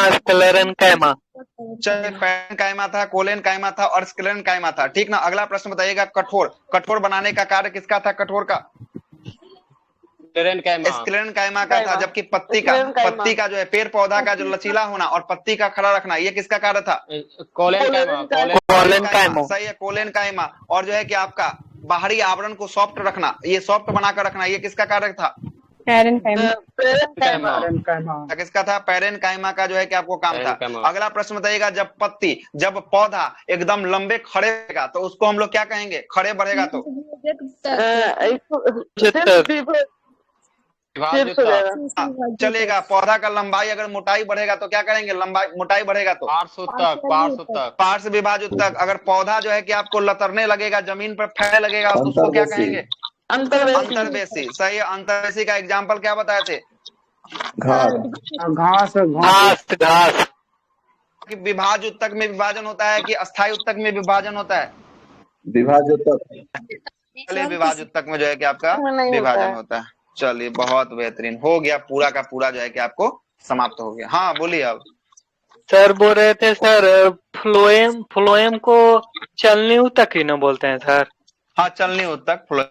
स्क्लेरन कायमा, पैरेनकाइमा था, कोलेनकाइमा था और स्क्लेरनकाइमा था, ठीक ना। अगला प्रश्न बताइएगा, कठोर बनाने का कार्य किसका था? कठोर का स्क्लेरनकाइमा का था। जबकि पत्ती का जो है पेड़ पौधा का जो लचीला होना और पत्ती का खड़ा रखना, ये किसका कार्य था? कोलेनकाइमा। सही है, कोलेनकाइमा। और जो है कि आपका बाहरी आवरण को सॉफ्ट रखना, ये सॉफ्ट बनाकर रखना, ये किसका कार्य था? किसका था? पैरेनकाइमा का जो है कि आपको काम था। अगला प्रश्न बताइएगा, जब पौधा एकदम लंबे खड़े रहेगा तो उसको हम लोग क्या कहेंगे? खड़े बढ़ेगा तो चलेगा। पौधा का लंबाई अगर मोटाई बढ़ेगा तो क्या करेंगे? मोटाई बढ़ेगा तो पार्श्व विभाज ऊतक। अगर पौधा जो है कि आपको लतरने लगेगा, जमीन पर फैलने लगेगा तो उसको क्या कहेंगे? अंतर्वेशी। सही है, अंतर्वेशी का एग्जाम्पल क्या बताए थे? घास। कि विभाज ऊतक में विभाजन होता है कि अस्थायी ऊतक में विभाजन होता है? विभाज ऊतक में जो है कि आपका विभाजन होता है। चलिए, बहुत बेहतरीन हो गया, पूरा का पूरा जो है कि आपको समाप्त हो गया। हाँ बोलिए। अब सर बोल रहे थे सर, फ्लोएम को चलनी ऊतक ही ना बोलते हैं सर? हाँ, चलनी ऊतक, फ्लोएम